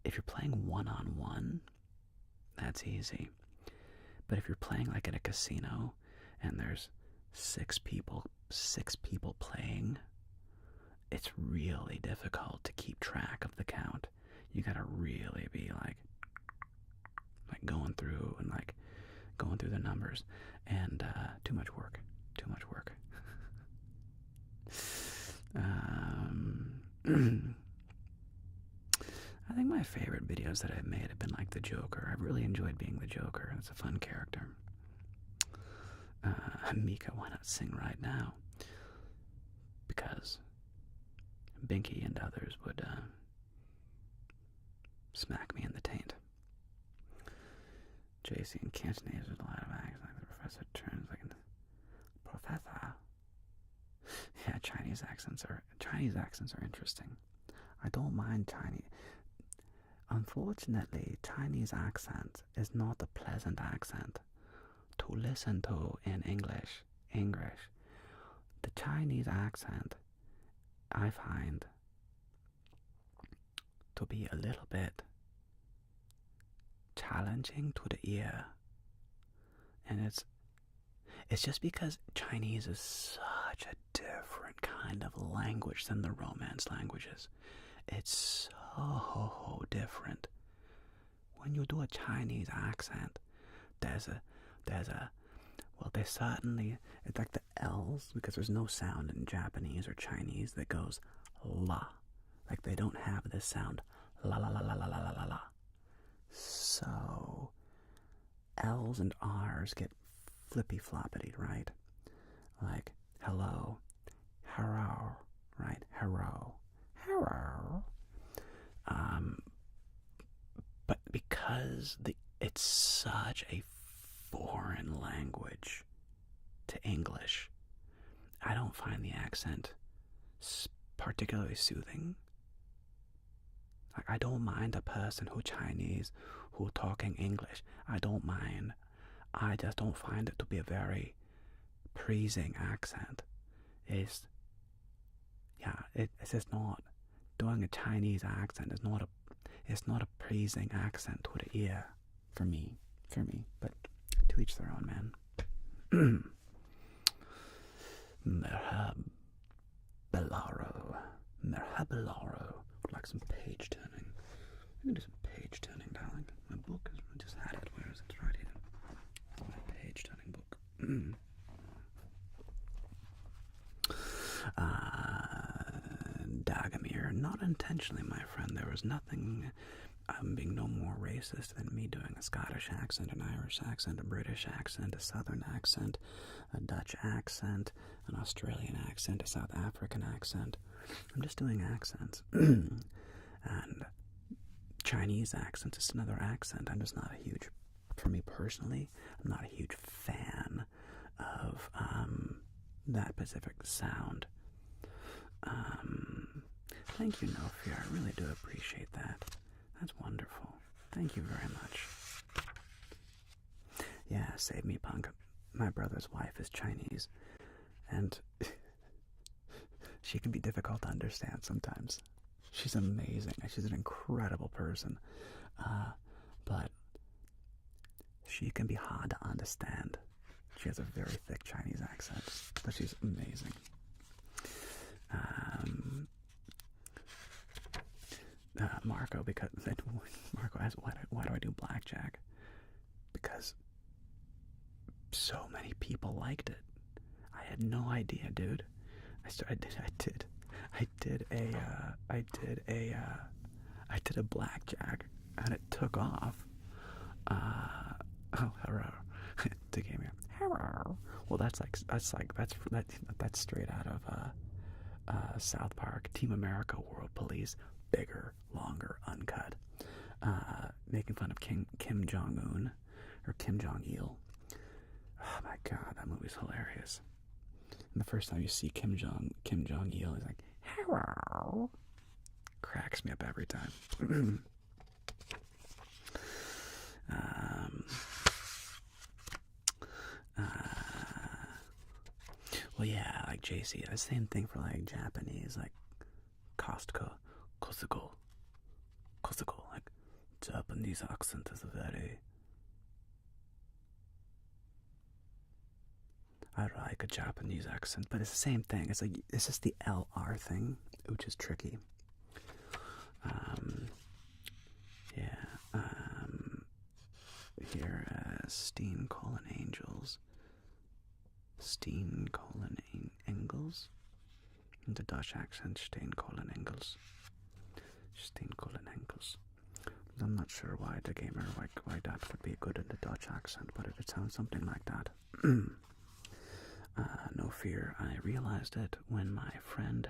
if you're playing one-on-one, that's easy. But if you're playing, like, at a casino, and there's six people playing, it's really difficult to keep track of the count. You gotta really be, like going through and, like, going through the numbers. And, too much work. my favorite videos that I've made have been like the Joker. I've really enjoyed being the Joker. It's a fun character. Mika, why not sing right now? Because Binky and others would smack me in the taint. JC in Cantonese with a lot of accents. Like the professor turns like a professor. Yeah, Chinese accents are interesting. I don't mind Chinese. Unfortunately, Chinese accent is not a pleasant accent to listen to in English. The Chinese accent, I find to be a little bit challenging to the ear. And it's just because Chinese is such a different kind of language than the Romance languages. It's so different. When you do a Chinese accent, there's certainly, it's like the L's, because there's no sound in Japanese or Chinese that goes la. Like they don't have this sound, la la la la la la la la. So, L's and R's get flippy-floppity, right? Like, hello, hello, right? Hello, hello. But because it's such a foreign language to English, I don't find the accent particularly soothing. Like, I don't mind a person who Chinese, who talking English. I don't mind. I just don't find it to be a very pleasing accent. It's just not. Doing a Chinese accent is not a pleasing accent to the ear for me. But to each their own, man. Merhabalaro. Would like some page turning. I'm gonna do some page turning, darling. My book is, I just had it. Where is it? It's right here. My page turning book. Dagamir, not intentionally, my friend. There was nothing. I'm being no more racist than me doing a Scottish accent, an Irish accent, a British accent, a Southern accent, a Dutch accent, an Australian accent, a South African accent. I'm just doing accents. And Chinese accent is another accent. I'm just not a huge, for me personally, I'm not a huge fan of that specific sound. Thank you, Nofia. I really do appreciate that. That's wonderful. Thank you very much. Yeah, save me, punk. My brother's wife is Chinese, and she can be difficult to understand sometimes. She's amazing. She's an incredible person. But she can be hard to understand. She has a very thick Chinese accent, but she's amazing. Marco, because Marco asks, why do I do blackjack? Because so many people liked it. I had no idea, dude. I did a blackjack, and it took off. Oh, hello. To game here. Hello. Well, that's straight out of South Park. Team America, World Police, bigger, longer, uncut. Making fun of Kim Jong-un or Kim Jong-il. Oh my god, that movie's hilarious. And the first time you see Kim Jong-il, he's like, hello. Cracks me up every time. Well, yeah, like JC, the same thing for like Japanese, like Kosuko, like Japanese accent is very. I like a Japanese accent, but it's the same thing. It's like it's just the LR thing, which is tricky. Here, Steen colon Angels. Steen colon Engels. In the Dutch accent, Steen colon Engels. Steen colon Engels. I'm not sure why the gamer, why that would be good in the Dutch accent, but it sounds something like that. No fear, I realized it when my friend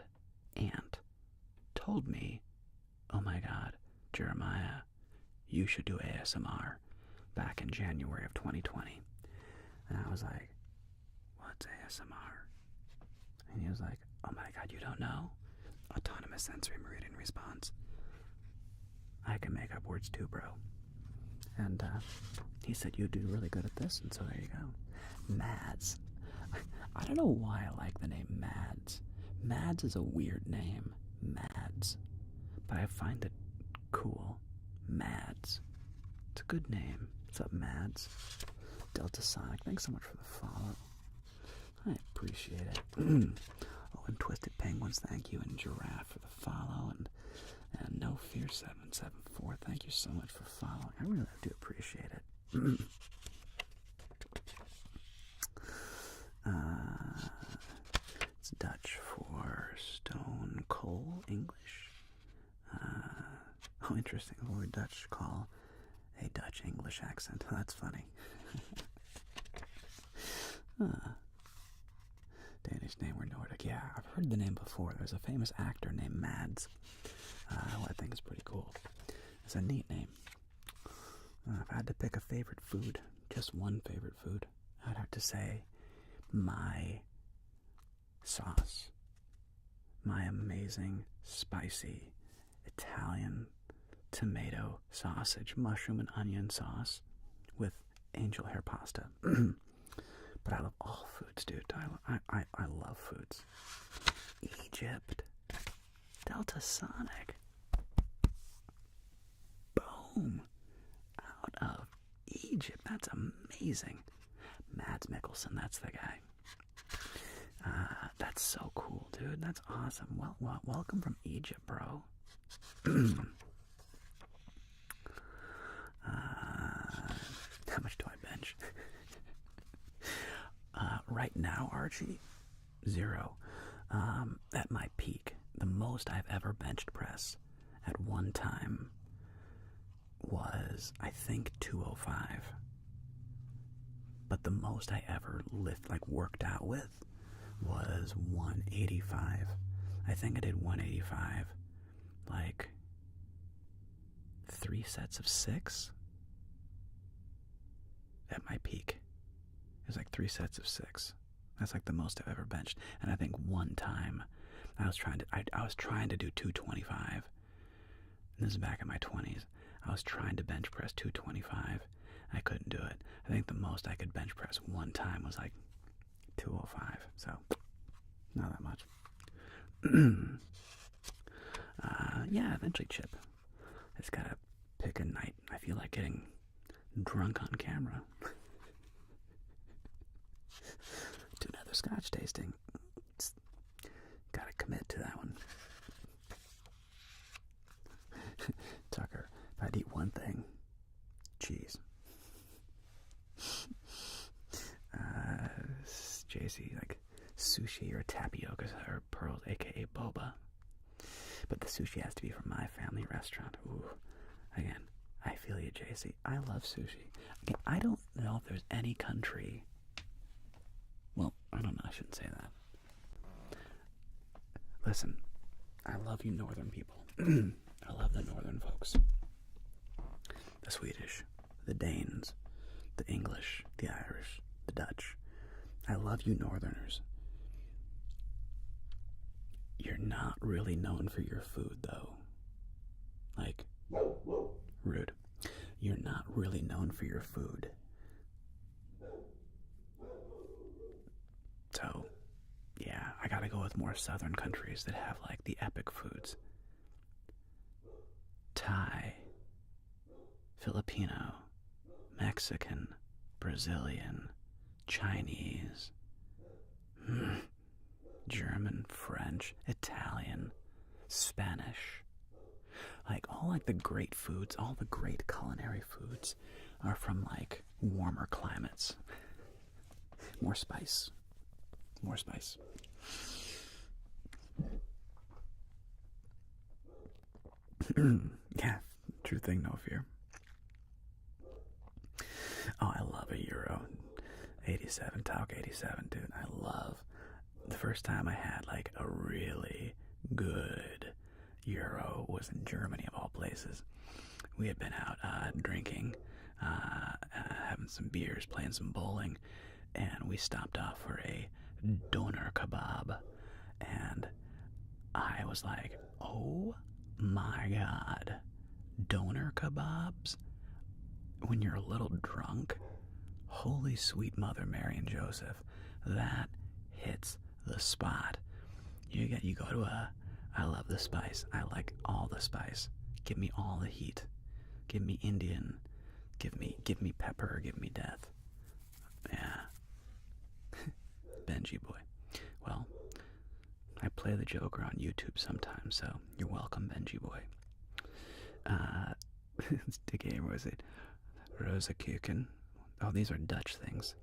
Aunt told me, oh my god, Jeremiah, you should do ASMR, back in January of 2020. And I was like, what's ASMR? And he was like, oh my god, you don't know? Autonomous sensory meridian response. I can make up words too, bro. And he said you do really good at this, and so there you go. Mads. I don't know why I like the name Mads. Mads is a weird name. Mads. But I find it cool. Mads. It's a good name. What's up, Mads? Delta Sonic, thanks so much for the follow. I appreciate it. Oh, and Twisted Penguins, thank you. And Giraffe for the follow. And No Fear 774, thank you so much for following. I really do appreciate it. It's Dutch for stone coal English. Oh, interesting. What would Dutch call a Dutch English accent? That's funny. Danish name or Nordic. Yeah, I've heard the name before. There's a famous actor named Mads. Who I think is pretty cool. It's a neat name. If I had to pick a favorite food, just one favorite food, I'd have to say my sauce. My amazing, spicy, Italian tomato sausage, mushroom and onion sauce with angel hair pasta. But I love all foods, dude. I love foods. Egypt. Delta Sonic. Boom. Out of Egypt. That's amazing. Mads Mikkelsen, that's the guy. That's so cool, dude. That's awesome. Well, welcome from Egypt, bro. How much do I bench? Right now, Archie, 0. At my peak, the most I've ever benched press at one time was, I think, 205. But the most I ever worked out with was 185. I think I did 185 like 3 sets of 6 at my peak. It was like 3 sets of 6. That's like the most I've ever benched. And I think one time I was trying to do 225. And this is back in my 20s. I was trying to bench press 225. I couldn't do it. I think the most I could bench press one time was like 205. So not that much. Yeah, eventually chip. I just gotta pick a night. I feel like getting drunk on camera. Do another scotch tasting. Gotta commit to that one. Tucker, if I'd eat one thing, cheese. JC, like sushi or tapioca or pearls, aka boba. But the sushi has to be from my family restaurant. Ooh, again, I feel you, JC. I love sushi. Again, I don't know if there's any country. Well, I don't know. I shouldn't say that. Listen, I love you northern people. I love the northern folks. The Swedish, the Danes, the English, the Irish, the Dutch. I love you northerners. You're not really known for your food, though. Like, rude. You're not really known for your food. So, yeah, I gotta go with more southern countries that have, like, the epic foods. Thai, Filipino, Mexican, Brazilian, Chinese, German, French, Italian, Spanish. Like, all, like, the great foods, all the great culinary foods are from, like, warmer climates. More spice. More spice. Yeah, True thing, no fear. Oh, I love a Euro. 87, Talk 87, dude. I love. The first time I had like a really good Euro was in Germany, of all places. We had been out drinking, having some beers, playing some bowling, and we stopped off for a doner kebab. And I was like, oh my god, doner kebabs? When you're a little drunk? Holy sweet Mother Mary and Joseph, that hits the spot. You go to I love the spice. I like all the spice. Give me all the heat. Give me Indian. Give me pepper. Give me death. Yeah. Benji boy. Well, I play the Joker on YouTube sometimes, so you're welcome, Benji boy. The game, was it? Rosakuchen. Oh, these are Dutch things.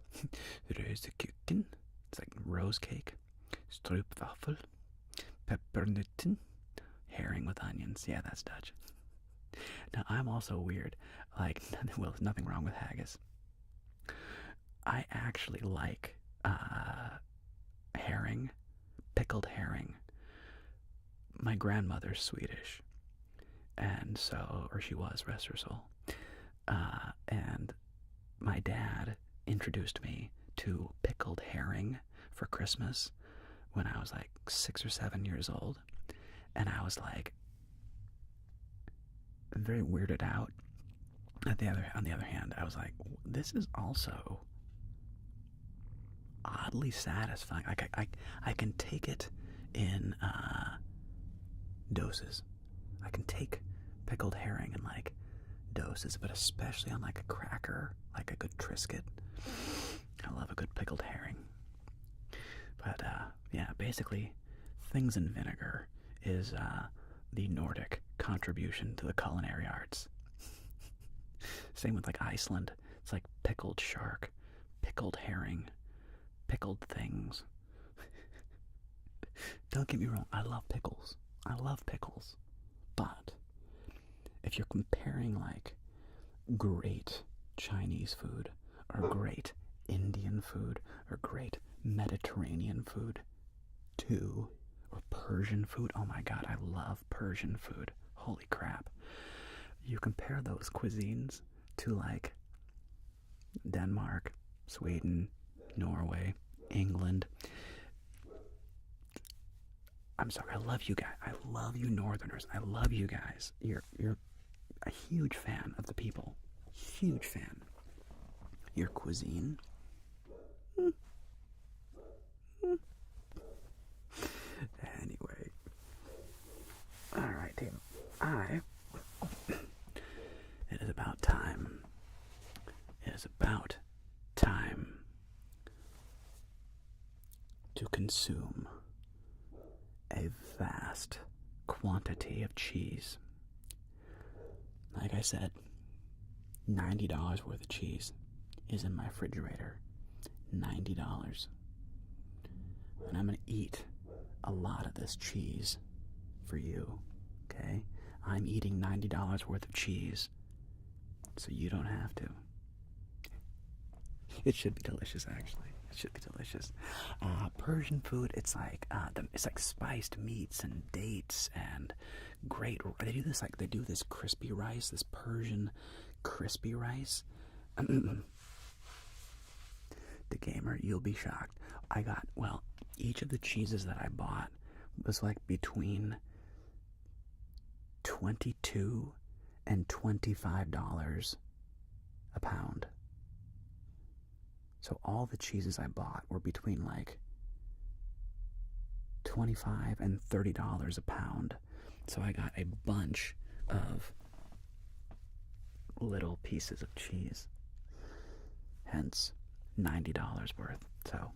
Rosakuchen. It's like rose cake. Stroopwafel. Peppernutten. Herring with onions. Yeah, that's Dutch. Now, I'm also weird. Like, well, there's nothing wrong with haggis. I actually like herring. Pickled herring. My grandmother's Swedish. And so, or she was, rest her soul. And my dad introduced me to pickled herring for Christmas when I was like 6 or 7 years old. And I was like very weirded out. On the other hand, I was like, this is also oddly satisfying. I can take it in doses. I can take pickled herring in like doses, but especially on like a cracker, like a good Triscuit. I love a good pickled herring. But yeah, basically, things in vinegar is the Nordic contribution to the culinary arts. Same with like Iceland. It's like pickled shark, pickled herring, pickled things. Don't get me wrong, I love pickles. I love pickles. But if you're comparing like great Chinese food or great Indian food or great Mediterranean food to, or Persian food, oh my god, I love Persian food. Holy crap. You compare those cuisines to like Denmark, Sweden, Norway, England. I'm sorry, I love you guys. I love you Northerners. I love you guys. You're a huge fan of the people. Huge fan. Your cuisine. Anyway. Alright, team. It is about time. It is about time to consume a vast quantity of cheese. Like I said, $90 worth of cheese is in my refrigerator. $90. And I'm going to eat a lot of this cheese for you, okay? I'm eating $90 worth of cheese, so you don't have to. It should be delicious, actually. It should be delicious. Persian food, it's like spiced meats and dates and great. They do this crispy rice, this Persian crispy rice. The gamer, you'll be shocked. Each of the cheeses that I bought was like between $22 and $25 a pound. So all the cheeses I bought were between like $25 and $30 a pound. So I got a bunch of little pieces of cheese. Hence, $90 worth. So,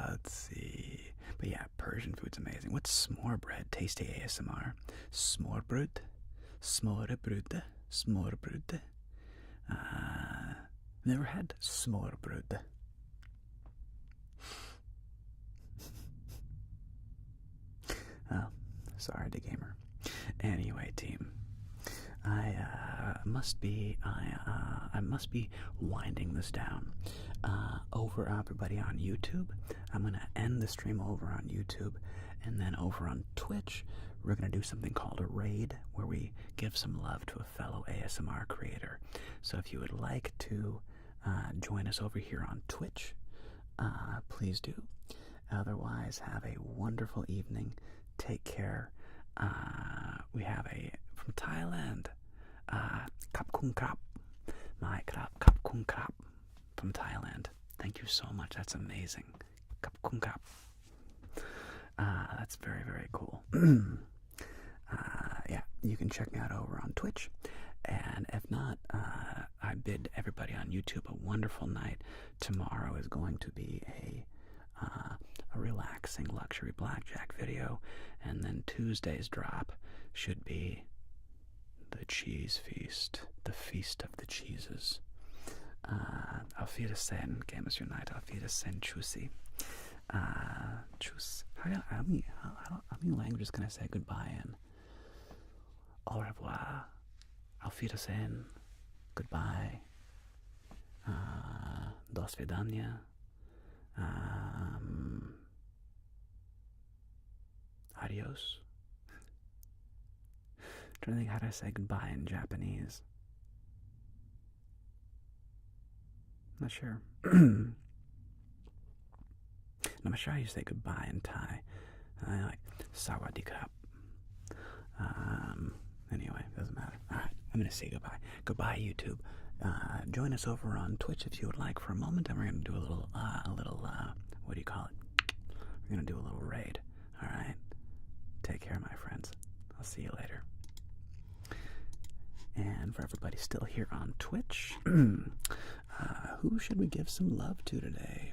let's see. But yeah, Persian food's amazing. What's s'more bread? Tasty ASMR. Smørbrød. Smørbrød. Smørbrød. Never had smørbrød. Oh, sorry, the gamer. Anyway, team, I must be winding this down. Over everybody on YouTube, I'm gonna end the stream over on YouTube, and then over on Twitch, we're gonna do something called a raid, where we give some love to a fellow ASMR creator. So if you would like to join us over here on Twitch, please do. Otherwise, have a wonderful evening. Take care. We have from Thailand, Kap Kung Krap. My Krap, Kap Kung Krap from Thailand. Thank you so much. That's amazing. Kap Kung Krap. That's very, very cool. Yeah, you can check me out over on Twitch. And if not, I bid everybody on YouTube a wonderful night. Tomorrow is going to be a relaxing luxury blackjack video, and then Tuesday's drop should be the cheese feast, the feast of the cheeses. Auf Wiedersehen, Gamers Unite. Auf Wiedersehen, Tschüssi. Tschüss. How many languages can I say goodbye in? Au revoir. Auf Wiedersehen. Goodbye. Do svidania. Adios. I'm trying to think how to say goodbye in Japanese. I'm not sure. I'm not sure how you say goodbye in Thai. I like sawadee-krap. Anyway, doesn't matter. Alright, I'm going to say goodbye. Goodbye, YouTube. Join us over on Twitch if you would like for a moment, and we're going to do a little, what do you call it? We're going to do a little raid. Alright? Take care, my friends. I'll see you later. And for everybody still here on Twitch, who should we give some love to today?